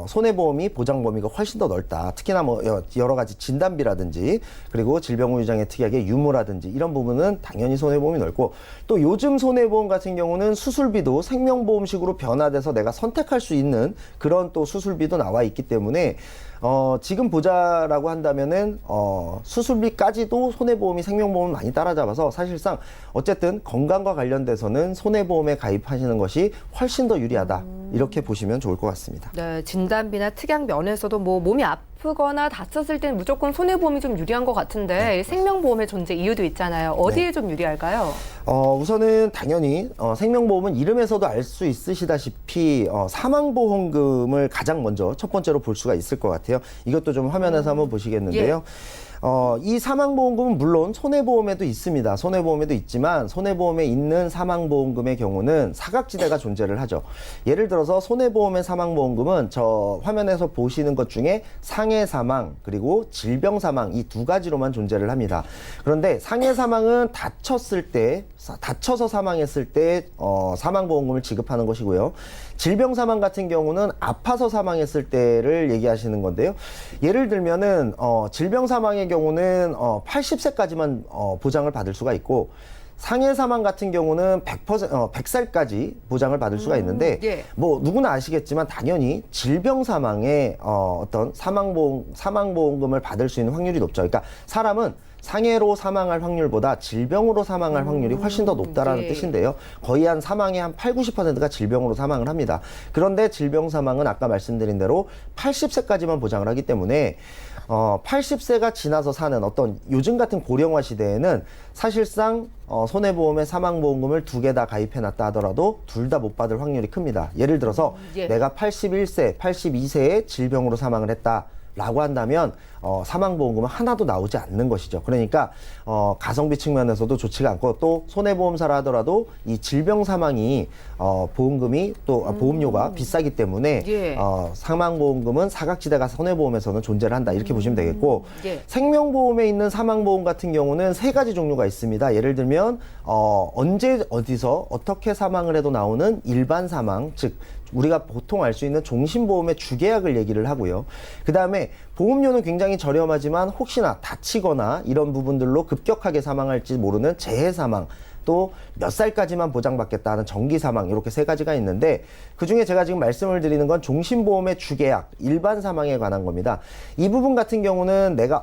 손해보험이 보장 범위가 훨씬 더 넓다. 특히나 뭐 여러 가지 진단비라든지 그리고 질병후유장애 특약의 유무라든지 이런 부분은 당연히 손해보험이 넓고, 또 요즘 손해보험 같은 경우는 수술비도 생명보험식으로 변화돼서 내가 선택할 수 있는 그런 또 수술비도 나와 있기 때문에 지금 보자라고 한다면은 수술비까지도 손해보험이 생명보험을 많이 따라잡아서 사실상 어쨌든 건강과 관련돼서는 손해보험에 가입하시는 것이 훨씬 더 유리하다, 이렇게 보시면 좋을 것 같습니다. 네, 진단비나 특약 면에서도 뭐 몸이 아프거나 다쳤을 때는 무조건 손해보험이 좀 유리한 것 같은데 생명보험의 존재 이유도 있잖아요. 어디에 좀 유리할까요? 우선은 당연히 생명보험은 이름에서도 알 수 있으시다시피 사망보험금을 가장 먼저 첫 번째로 볼 수가 있을 것 같아요. 이것도 좀 화면에서 한번 보시겠는데요. 이 사망보험금은 물론 손해보험에도 있습니다. 손해보험에도 있지만 손해보험에 있는 사망보험금의 경우는 사각지대가 존재를 하죠. 예를 들어서 손해보험의 사망보험금은 저 화면에서 보시는 것 중에 상해사망 그리고 질병사망 이 두 가지로만 존재를 합니다. 그런데 상해사망은 다쳐서 사망했을 때 사망보험금을 지급하는 것이고요. 질병사망 같은 경우는 아파서 사망했을 때를 얘기하시는 건데요. 예를 들면은 질병사망의 경우는 80세까지만 보장을 받을 수가 있고 상해사망 같은 경우는 100살까지 보장을 받을 수가 있는데 예. 뭐 누구나 아시겠지만 당연히 질병사망에 어떤 사망보험금을 받을 수 있는 확률이 높죠. 그러니까 사람은 상해로 사망할 확률보다 질병으로 사망할 확률이 훨씬 더 높다라는 예. 뜻인데요. 거의 한 사망의 한 80~90%가 질병으로 사망을 합니다. 그런데 질병 사망은 아까 말씀드린 대로 80세까지만 보장을 하기 때문에 80세가 지나서 사는 어떤 요즘 같은 고령화 시대에는 사실상 손해보험에 사망보험금을 두 개 다 가입해놨다 하더라도 둘 다 못 받을 확률이 큽니다. 예를 들어서 예. 내가 81세, 82세에 질병으로 사망을 했다. 라고 한다면 사망보험금은 하나도 나오지 않는 것이죠. 그러니까 가성비 측면에서도 좋지가 않고 또 손해보험사라 하더라도 이 질병 사망이 보험금이 또 보험료가 비싸기 때문에 예. 사망보험금은 사각지대가 손해보험에서는 존재를 한다 이렇게 보시면 되겠고 예. 생명보험에 있는 사망보험 같은 경우는 세 가지 종류가 있습니다. 예를 들면 언제 어디서 어떻게 사망을 해도 나오는 일반 사망 즉 우리가 보통 알 수 있는 종신보험의 주계약을 얘기를 하고요. 그 다음에 보험료는 굉장히 저렴하지만 혹시나 다치거나 이런 부분들로 급격하게 사망할지 모르는 재해사망 또 몇 살까지만 보장받겠다는 정기사망 이렇게 세 가지가 있는데 그중에 제가 지금 말씀을 드리는 건 종신보험의 주계약 일반 사망에 관한 겁니다. 이 부분 같은 경우는 내가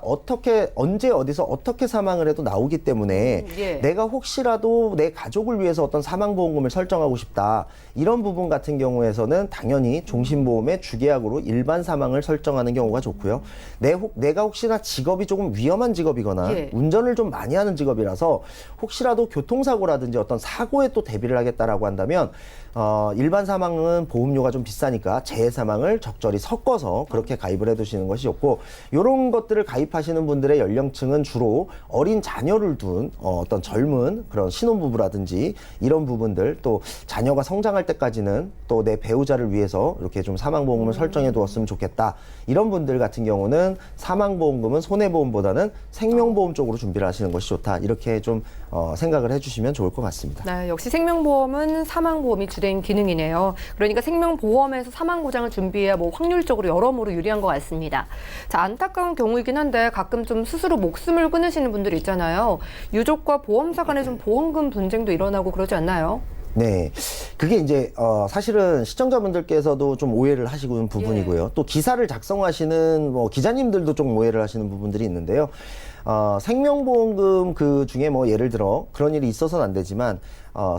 언제 어디서 어떻게 사망을 해도 나오기 때문에 예. 내가 혹시라도 내 가족을 위해서 어떤 사망보험금을 설정하고 싶다 이런 부분 같은 경우에서는 당연히 종신보험의 주계약으로 일반 사망을 설정하는 경우가 좋고요. 내가 혹시나 직업이 조금 위험한 직업이거나 예. 운전을 좀 많이 하는 직업이라서 혹시라도 교통사고라든지 어떤 사고에 또 대비를 하겠다라고 한다면 일반 사망은 보험료가 좀 비싸니까 재해사망을 적절히 섞어서 그렇게 가입을 해두시는 것이 좋고 이런 것들을 가입하시는 분들의 연령층은 주로 어린 자녀를 둔 어떤 젊은 그런 신혼부부라든지 이런 부분들 또 자녀가 성장할 때까지는 또 내 배우자를 위해서 이렇게 좀 사망보험금을 설정해 두었으면 좋겠다 이런 분들 같은 경우는 사망보험금은 손해보험보다는 생명보험 쪽으로 준비를 하시는 것이 좋다 이렇게 좀 생각을 해주시면 좋을 것 같습니다. 네, 역시 생명보험은 사망보험이 주된 기능이네요. 그러니까 생명보험에서 사망보장을 준비해야 뭐 확률적으로 여러모로 유리한 것 같습니다. 자, 안타까운 경우이긴 한데 가끔 좀 스스로 목숨을 끊으시는 분들이 있잖아요. 유족과 보험사 간에 좀 보험금 분쟁도 일어나고 그러지 않나요? 네. 그게 이제, 사실은 시청자분들께서도 좀 오해를 하시고 있는 부분이고요. 또 기사를 작성하시는 기자님들도 좀 오해를 하시는 부분들이 있는데요. 생명보험금 그 중에 뭐 예를 들어 그런 일이 있어서는 안 되지만,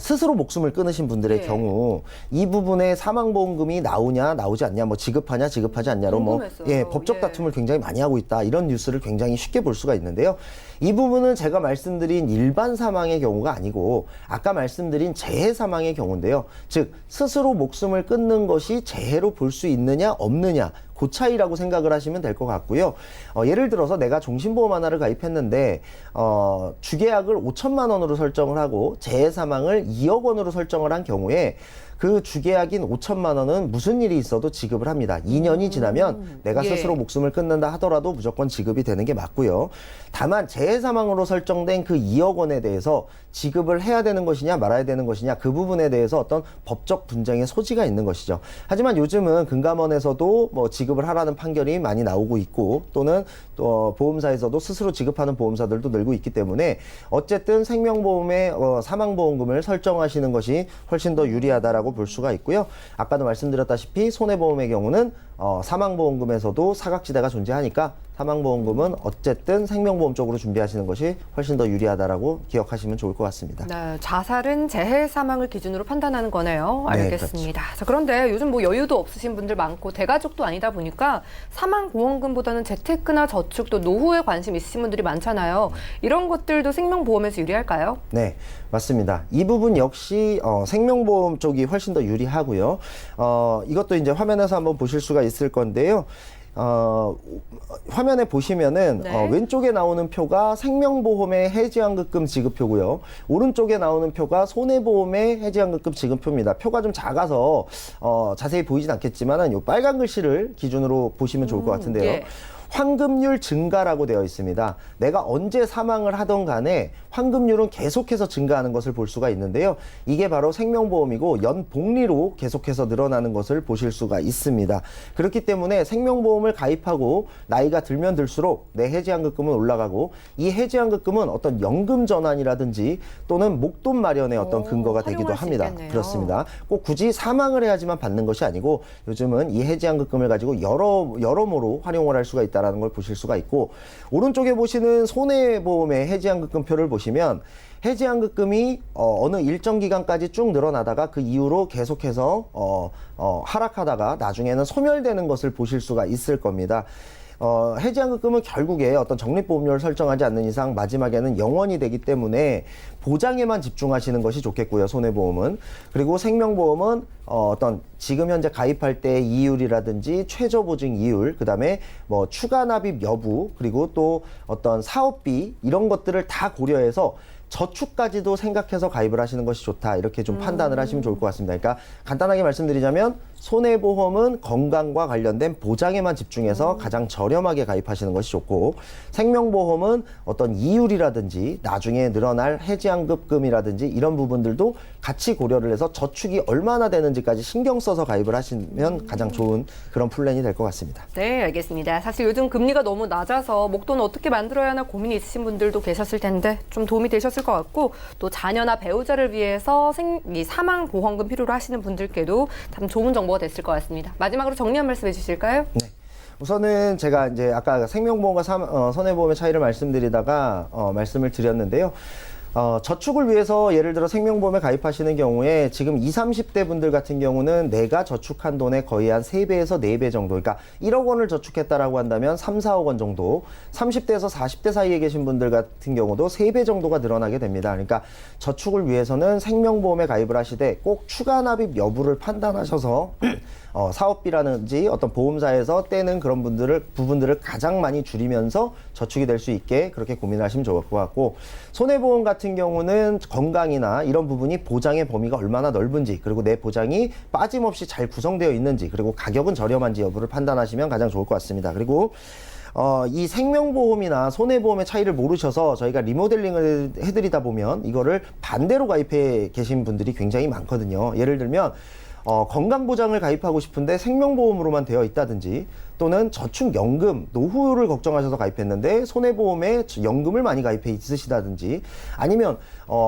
스스로 목숨을 끊으신 분들의 예. 경우 이 부분에 사망보험금이 나오냐 나오지 않냐 뭐 지급하냐 지급하지 않냐로 궁금했어요. 법적 예. 다툼을 굉장히 많이 하고 있다 이런 뉴스를 굉장히 쉽게 볼 수가 있는데요. 이 부분은 제가 말씀드린 일반 사망의 경우가 아니고 아까 말씀드린 재해 사망의 경우인데요. 즉 스스로 목숨을 끊는 것이 재해로 볼 수 있느냐 없느냐 그 차이라고 생각을 하시면 될 것 같고요. 예를 들어서 내가 종신보험 하나를 가입했는데 주계약을 5천만 원으로 설정을 하고 재해 사망을 2억 원으로 설정을 한 경우에 그 주계약인 5천만 원은 무슨 일이 있어도 지급을 합니다. 2년이 지나면 내가 예. 스스로 목숨을 끊는다 하더라도 무조건 지급이 되는 게 맞고요. 다만 재해 사망으로 설정된 그 2억 원에 대해서 지급을 해야 되는 것이냐 말아야 되는 것이냐 그 부분에 대해서 어떤 법적 분쟁의 소지가 있는 것이죠. 하지만 요즘은 금감원에서도 뭐 지급을 하라는 판결이 많이 나오고 있고 또는 또 보험사에서도 스스로 지급하는 보험사들도 늘고 있기 때문에 어쨌든 생명보험의 사망보험금을 설정하시는 것이 훨씬 더 유리하다라고 볼 수가 있고요. 아까도 말씀드렸다시피 손해보험의 경우는 사망보험금에서도 사각지대가 존재하니까 사망보험금은 어쨌든 생명보험 쪽으로 준비하시는 것이 훨씬 더 유리하다라고 기억하시면 좋을 것 같습니다. 네, 자살은 재해 사망을 기준으로 판단하는 거네요. 네, 알겠습니다. 자, 그런데 요즘 뭐 여유도 없으신 분들 많고 대가족도 아니다 보니까 사망보험금보다는 재테크나 저축 또 노후에 관심 있으신 분들이 많잖아요. 이런 것들도 생명보험에서 유리할까요? 네, 맞습니다. 이 부분 역시 생명보험 쪽이 훨씬 더 유리하고요. 이것도 이제 화면에서 한번 보실 수가 있을 건데요. 화면에 보시면은 네. 왼쪽에 나오는 표가 생명보험의 해지환급금 지급표고요. 오른쪽에 나오는 표가 손해보험의 해지환급금 지급표입니다. 표가 좀 작아서 자세히 보이진 않겠지만은 요 빨간 글씨를 기준으로 보시면 좋을 것 같은데요. 예. 환급률 증가라고 되어 있습니다. 내가 언제 사망을 하던 간에 환급률은 계속해서 증가하는 것을 볼 수가 있는데요. 이게 바로 생명보험이고 연복리로 계속해서 늘어나는 것을 보실 수가 있습니다. 그렇기 때문에 생명보험을 가입하고 나이가 들면 들수록 내 해지환급금은 올라가고 이 해지환급금은 어떤 연금 전환이라든지 또는 목돈 마련의 어떤 근거가 되기도 활용할 수 합니다. 있겠네요. 그렇습니다. 꼭 굳이 사망을 해야지만 받는 것이 아니고 요즘은 이 해지환급금을 가지고 여러모로 활용을 할 수가 있다는 걸 보실 수가 있고 오른쪽에 보시는 손해보험의 해지환급금표를 보시면 해지환급금이 어느 일정 기간까지 쭉 늘어나다가 그 이후로 계속해서 하락하다가 나중에는 소멸되는 것을 보실 수가 있을 겁니다. 해지환급금은 결국에 어떤 적립보험료를 설정하지 않는 이상 마지막에는 영원이 되기 때문에 보장에만 집중하시는 것이 좋겠고요. 손해보험은. 그리고 생명보험은 어떤 지금 현재 가입할 때 이율이라든지 최저보증 이율, 그다음에 뭐 추가 납입 여부, 그리고 또 어떤 사업비 이런 것들을 다 고려해서 저축까지도 생각해서 가입을 하시는 것이 좋다. 이렇게 좀 판단을 하시면 좋을 것 같습니다. 그러니까 간단하게 말씀드리자면 손해보험은 건강과 관련된 보장에만 집중해서 가장 저렴하게 가입하시는 것이 좋고 생명보험은 어떤 이율이라든지 나중에 늘어날 해지환급금이라든지 이런 부분들도 같이 고려를 해서 저축이 얼마나 되는지까지 신경 써서 가입을 하시면 가장 좋은 그런 플랜이 될 것 같습니다. 네, 알겠습니다. 사실 요즘 금리가 너무 낮아서 목돈 어떻게 만들어야 하나 고민이 있으신 분들도 계셨을 텐데 좀 도움이 되셨을 것 같고 또 자녀나 배우자를 위해서 이 사망보험금 필요로 하시는 분들께도 참 좋은 정보가 됐을 것 같습니다. 마지막으로 정리 한 말씀 해주실까요? 네. 우선은 제가 이제 아까 생명보험과 손해보험의 차이를 말씀드리다가 말씀을 드렸는데요. 저축을 위해서 예를 들어 생명보험에 가입하시는 경우에 지금 20, 30대 분들 같은 경우는 내가 저축한 돈의 거의 한 3배에서 4배 정도, 그러니까 1억 원을 저축했다라고 한다면 3, 4억 원 정도, 30대에서 40대 사이에 계신 분들 같은 경우도 3배 정도가 늘어나게 됩니다. 그러니까 저축을 위해서는 생명보험에 가입을 하시되 꼭 추가 납입 여부를 판단하셔서 사업비라든지 어떤 보험사에서 떼는 그런 부분들을 가장 많이 줄이면서 저축이 될 수 있게 그렇게 고민을 하시면 좋을 것 같고 손해보험 같은 경우는 건강이나 이런 부분이 보장의 범위가 얼마나 넓은지 그리고 내 보장이 빠짐없이 잘 구성되어 있는지 그리고 가격은 저렴한지 여부를 판단하시면 가장 좋을 것 같습니다. 그리고 이 생명보험이나 손해보험의 차이를 모르셔서 저희가 리모델링을 해드리다 보면 이거를 반대로 가입해 계신 분들이 굉장히 많거든요. 예를 들면 건강보장을 가입하고 싶은데 생명보험으로만 되어 있다든지 또는 저축연금, 노후를 걱정하셔서 가입했는데 손해보험에 연금을 많이 가입해 있으시다든지 아니면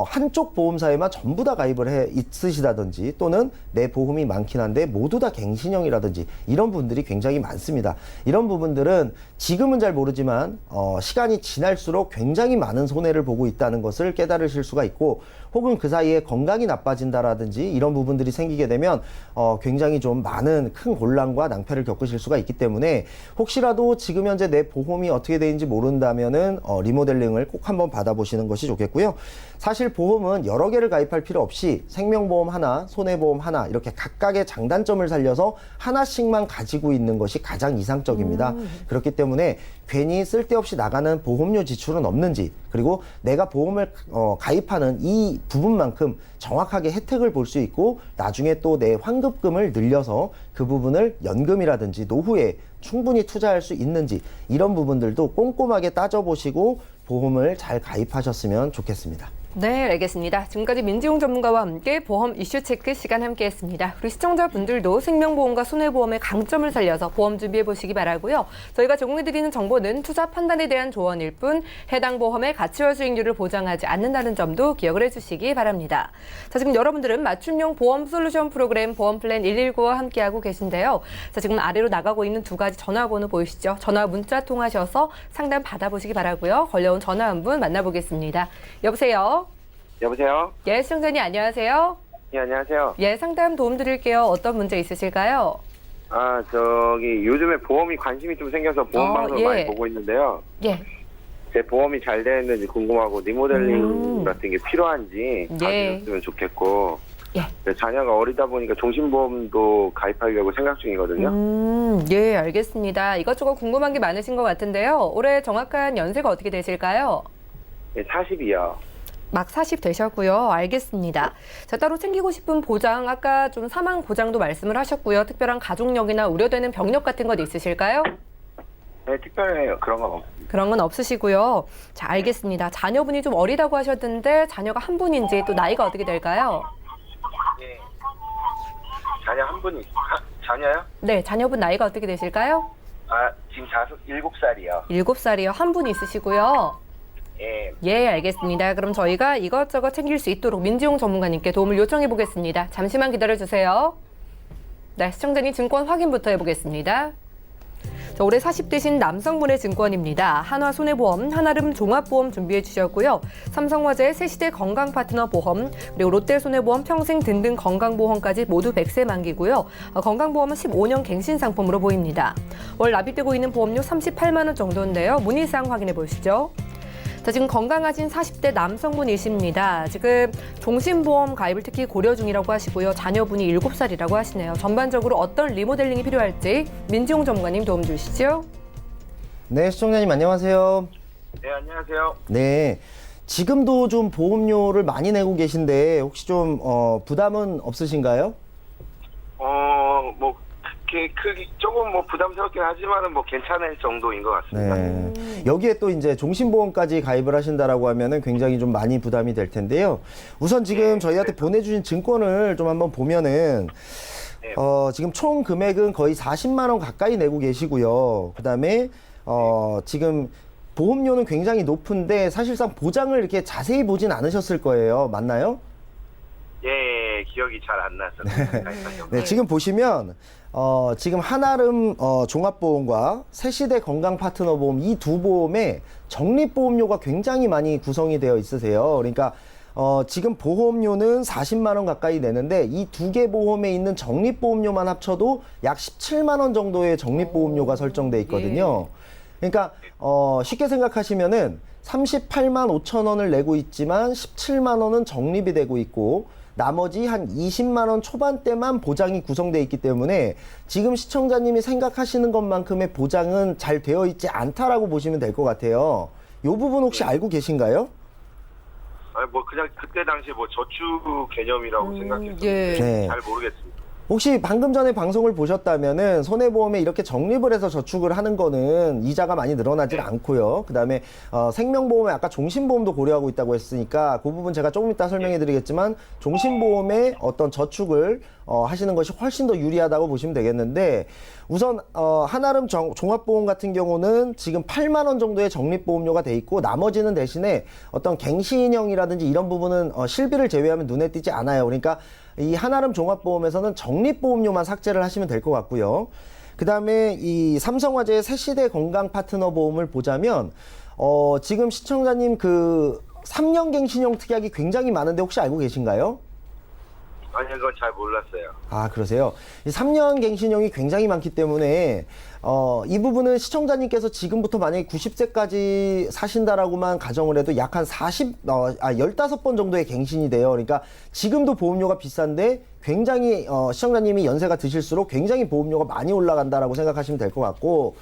한쪽 보험사에만 전부 다 가입을 해 있으시다든지 또는 내 보험이 많긴 한데 모두 다 갱신형이라든지 이런 분들이 굉장히 많습니다. 이런 부분들은 지금은 잘 모르지만 시간이 지날수록 굉장히 많은 손해를 보고 있다는 것을 깨달으실 수가 있고 혹은 그 사이에 건강이 나빠진다라든지 이런 부분들이 생기게 되면 굉장히 좀 많은 큰 곤란과 낭패를 겪으실 수가 있기 때문에 혹시라도 지금 현재 내 보험이 어떻게 되는지 모른다면은 리모델링을 꼭 한번 받아보시는 것이 좋겠고요. 사실 보험은 여러 개를 가입할 필요 없이 생명보험 하나, 손해보험 하나 이렇게 각각의 장단점을 살려서 하나씩만 가지고 있는 것이 가장 이상적입니다. 그렇기 때문에 괜히 쓸데없이 나가는 보험료 지출은 없는지 그리고 내가 보험을 가입하는 이 부분만큼 정확하게 혜택을 볼 수 있고 나중에 또 내 환급금을 늘려서 그 부분을 연금이라든지 노후에 충분히 투자할 수 있는지 이런 부분들도 꼼꼼하게 따져보시고 보험을 잘 가입하셨으면 좋겠습니다. 네, 알겠습니다. 지금까지 민지용 전문가와 함께 보험 이슈 체크 시간 함께했습니다. 우리 시청자분들도 생명보험과 손해보험의 강점을 살려서 보험 준비해 보시기 바라고요. 저희가 제공해드리는 정보는 투자 판단에 대한 조언일 뿐 해당 보험의 가치와 수익률을 보장하지 않는다는 점도 기억을 해주시기 바랍니다. 자, 지금 여러분들은 맞춤형 보험 솔루션 프로그램 보험플랜 119와 함께하고 계신데요. 자, 지금 아래로 나가고 있는 두 가지 전화번호 보이시죠? 전화 문자 통하셔서 상담 받아보시기 바라고요. 걸려온 전화 한 분 만나보겠습니다. 여보세요? 여보세요? 예, 시청자님 안녕하세요. 예, 안녕하세요. 예, 상담 도움 드릴게요. 어떤 문제 있으실까요? 요즘에 보험이 관심이 좀 생겨서 보험 방송을 예. 많이 보고 있는데요. 예. 제 보험이 잘 되어 있는지 궁금하고 리모델링 같은 게 필요한지 예. 알려줬으면 좋겠고 예. 네, 자녀가 어리다 보니까 종신보험도 가입하려고 생각 중이거든요. 예, 알겠습니다. 이것저것 궁금한 게 많으신 것 같은데요. 올해 정확한 연세가 어떻게 되실까요? 네, 40이요. 막 40 되셨고요. 알겠습니다. 자, 따로 챙기고 싶은 보장, 아까 좀 사망 보장도 말씀을 하셨고요. 특별한 가족력이나 우려되는 병력 같은 것 있으실까요? 네, 특별히 그런 건 없습니다. 그런 건 없으시고요. 자, 알겠습니다. 자녀분이 좀 어리다고 하셨는데 자녀가 한 분인지 또 나이가 어떻게 될까요? 네. 자녀 한 분이, 자녀요? 네, 자녀분 나이가 어떻게 되실까요? 지금 7살이요. 7살이요. 한 분 있으시고요. 예. 예, 알겠습니다. 그럼 저희가 이것저것 챙길 수 있도록 민지용 전문가님께 도움을 요청해 보겠습니다. 잠시만 기다려 주세요. 네, 시청자님 증권 확인부터 해보겠습니다. 자, 올해 40대신 남성분의 증권입니다. 한화손해보험, 한아름 종합보험 준비해 주셨고요. 삼성화재, 새시대 건강파트너 보험, 그리고 롯데손해보험 평생 등등 건강보험까지 모두 100세 만기고요. 건강보험은 15년 갱신 상품으로 보입니다. 월 납입되고 있는 보험료 38만 원 정도인데요. 문의사항 확인해 보시죠. 자, 지금 건강하신 40대 남성분이십니다. 지금 종신보험 가입을 특히 고려 중이라고 하시고요. 자녀분이 7살이라고 하시네요. 전반적으로 어떤 리모델링이 필요할지 민지용 전문가님 도움 주시죠. 네, 시청자님 안녕하세요. 네, 안녕하세요. 네. 지금도 좀 보험료를 많이 내고 계신데 혹시 좀 부담은 없으신가요? 뭐, 그렇게 조금 뭐 부담스럽긴 하지만은 뭐 괜찮을 정도인 것 같습니다. 네. 여기에 또 이제 종신보험까지 가입을 하신다라고 하면은 굉장히 좀 많이 부담이 될 텐데요. 우선 지금 저희한테 보내주신 증권을 좀 한번 보면은 네. 지금 총 금액은 거의 40만 원 가까이 내고 계시고요. 그다음에 지금 보험료는 굉장히 높은데 사실상 보장을 이렇게 자세히 보진 않으셨을 거예요. 맞나요? 예, 기억이 잘 안 나서. 네, 지금 보시면 지금 한아름 종합보험과 새시대 건강파트너보험 이 두 보험에 적립보험료가 굉장히 많이 구성이 되어 있으세요. 그러니까 지금 보험료는 40만 원 가까이 내는데 이 두 개 보험에 있는 적립보험료만 합쳐도 약 17만 원 정도의 적립보험료가 설정돼 있거든요. 그러니까 쉽게 생각하시면은 38만 5천 원을 내고 있지만 17만 원은 적립이 되고 있고 나머지 한 20만 원 초반대만 보장이 구성되어 있기 때문에 지금 시청자님이 생각하시는 것만큼의 보장은 잘 되어 있지 않다라고 보시면 될 것 같아요. 이 부분 혹시 알고 계신가요? 뭐 그냥 그때 당시에 뭐 저축 개념이라고 생각했는데 예. 네. 잘 모르겠습니다. 혹시 방금 전에 방송을 보셨다면은 손해보험에 이렇게 적립을 해서 저축을 하는 거는 이자가 많이 늘어나질 않고요. 그다음에 생명보험에 아까 종신보험도 고려하고 있다고 했으니까 그 부분 제가 조금 이따 설명해 드리겠지만 종신보험에 어떤 저축을 하시는 것이 훨씬 더 유리하다고 보시면 되겠는데 우선 한아름 종합보험 같은 경우는 지금 8만 원 정도의 적립보험료가 돼 있고 나머지는 대신에 어떤 갱신형이라든지 이런 부분은 실비를 제외하면 눈에 띄지 않아요. 그러니까 이 한아름 종합보험에서는 적립보험료만 삭제를 하시면 될 것 같고요. 그 다음에 이 삼성화재의 새시대 건강파트너보험을 보자면 지금 시청자님 그 3년 갱신형 특약이 굉장히 많은데 혹시 알고 계신가요? 아니, 그건 잘 몰랐어요. 아, 그러세요? 이 3년 갱신형이 굉장히 많기 때문에 이 부분은 시청자님께서 지금부터 만약에 90세까지 사신다라고만 가정을 해도 약 한 15번 정도의 갱신이 돼요. 그러니까 지금도 보험료가 비싼데 굉장히 시청자님이 연세가 드실수록 굉장히 보험료가 많이 올라간다라고 생각하시면 될 것 같고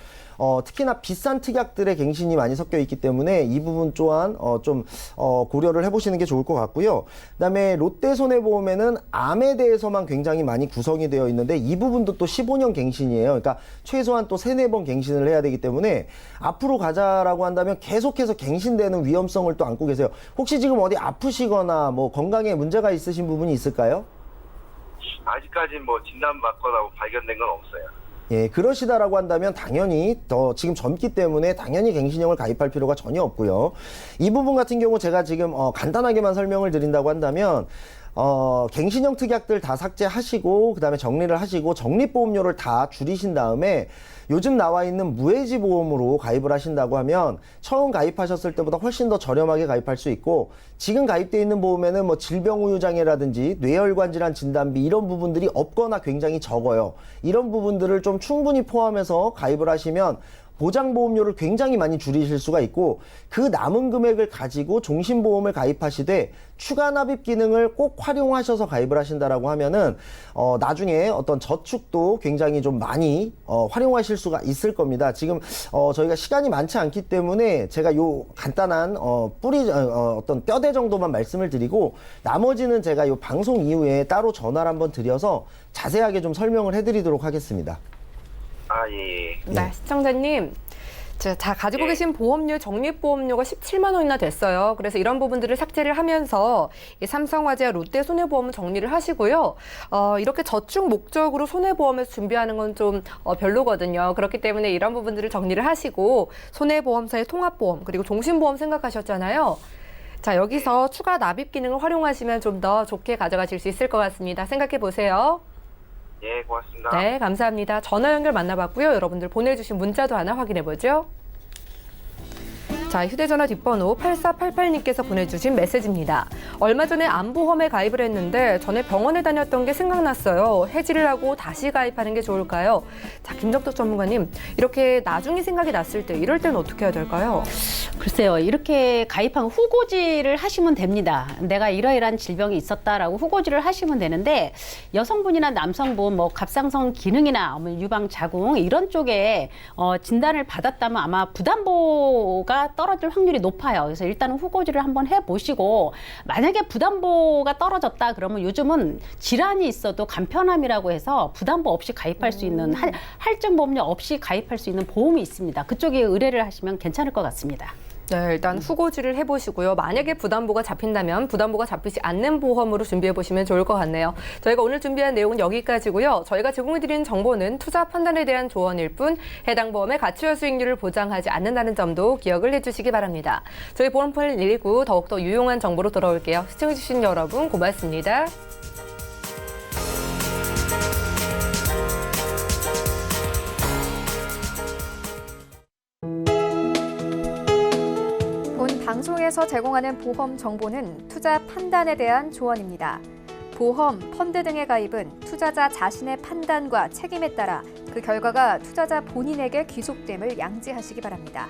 특히나 비싼 특약들의 갱신이 많이 섞여 있기 때문에 이 부분 또한 좀 고려를 해보시는 게 좋을 것 같고요. 그다음에 롯데손해보험에는 암에 대해서만 굉장히 많이 구성이 되어 있는데 이 부분도 또 15년 갱신이에요. 그러니까 최소한 또 3-4번 갱신을 해야 되기 때문에 앞으로 가자라고 한다면 계속해서 갱신되는 위험성을 또 안고 계세요. 혹시 지금 어디 아프시거나 뭐 건강에 문제가 있으신 부분이 있을까요? 아직까지 뭐 진단받거나 뭐 발견된 건 없어요. 예, 그러시다라고 한다면 당연히 더 지금 젊기 때문에 당연히 갱신형을 가입할 필요가 전혀 없고요. 이 부분 같은 경우 제가 지금 간단하게만 설명을 드린다고 한다면 갱신형 특약들 다 삭제하시고 그다음에 정리를 하시고 적립보험료를 다 줄이신 다음에 요즘 나와 있는 무해지 보험으로 가입을 하신다고 하면 처음 가입하셨을 때보다 훨씬 더 저렴하게 가입할 수 있고 지금 가입되어 있는 보험에는 뭐 질병우유장애라든지 뇌혈관 질환 진단비 이런 부분들이 없거나 굉장히 적어요. 이런 부분들을 좀 충분히 포함해서 가입을 하시면 보장보험료를 굉장히 많이 줄이실 수가 있고 그 남은 금액을 가지고 종신보험을 가입하시되 추가 납입 기능을 꼭 활용하셔서 가입을 하신다라고 하면은 나중에 어떤 저축도 굉장히 좀 많이 활용하실 수가 있을 겁니다. 지금 저희가 시간이 많지 않기 때문에 제가 요 간단한 어떤 뼈대 정도만 말씀을 드리고 나머지는 제가 요 방송 이후에 따로 전화를 한번 드려서 자세하게 좀 설명을 해드리도록 하겠습니다. 아, 예. 네, 시청자님. 자, 가지고 계신 보험료, 적립보험료가 17만 원이나 됐어요. 그래서 이런 부분들을 삭제를 하면서 이 삼성화재와 롯데 손해보험은 정리를 하시고요. 이렇게 저축 목적으로 손해보험에서 준비하는 건 좀 별로거든요. 그렇기 때문에 이런 부분들을 정리를 하시고 손해보험사의 통합보험 그리고 종신보험 생각하셨잖아요. 자, 여기서 추가 납입 기능을 활용하시면 좀 더 좋게 가져가실 수 있을 것 같습니다. 생각해 보세요. 예, 고맙습니다. 네, 감사합니다. 전화 연결 만나봤고요. 여러분들 보내주신 문자도 하나 확인해보죠. 자, 휴대전화 뒷번호 8488님께서 보내주신 메시지입니다. 얼마 전에 암보험에 가입을 했는데 전에 병원에 다녔던 게 생각났어요. 해지를 하고 다시 가입하는 게 좋을까요? 자, 김덕덕 전문가님, 이렇게 나중에 생각이 났을 때 이럴 때는 어떻게 해야 될까요? 글쎄요, 이렇게 가입한 후고지를 하시면 됩니다. 내가 이러이러한 질병이 있었다라고 후고지를 하시면 되는데 여성분이나 남성분, 뭐 갑상선 기능이나 유방 자궁 이런 쪽에 진단을 받았다면 아마 부담보가 떨어질 확률이 높아요. 그래서 일단은 후고지를 한번 해보시고 만약에 부담보가 떨어졌다 그러면 요즘은 질환이 있어도 간편함이라고 해서 부담보 없이 가입할 수 있는 할증보험료 없이 가입할 수 있는 보험이 있습니다. 그쪽에 의뢰를 하시면 괜찮을 것 같습니다. 네, 일단 후고지를 해보시고요. 만약에 부담보가 잡힌다면 부담보가 잡히지 않는 보험으로 준비해보시면 좋을 것 같네요. 저희가 오늘 준비한 내용은 여기까지고요. 저희가 제공해드리는 정보는 투자 판단에 대한 조언일 뿐 해당 보험의 가치와 수익률을 보장하지 않는다는 점도 기억을 해주시기 바랍니다. 저희 보험플랜 119 더욱더 유용한 정보로 돌아올게요. 시청해주신 여러분 고맙습니다. 본 방송에서 제공하는 보험 정보는 투자 판단에 대한 조언입니다. 보험, 펀드 등의 가입은 투자자 자신의 판단과 책임에 따라 그 결과가 투자자 본인에게 귀속됨을 양지하시기 바랍니다.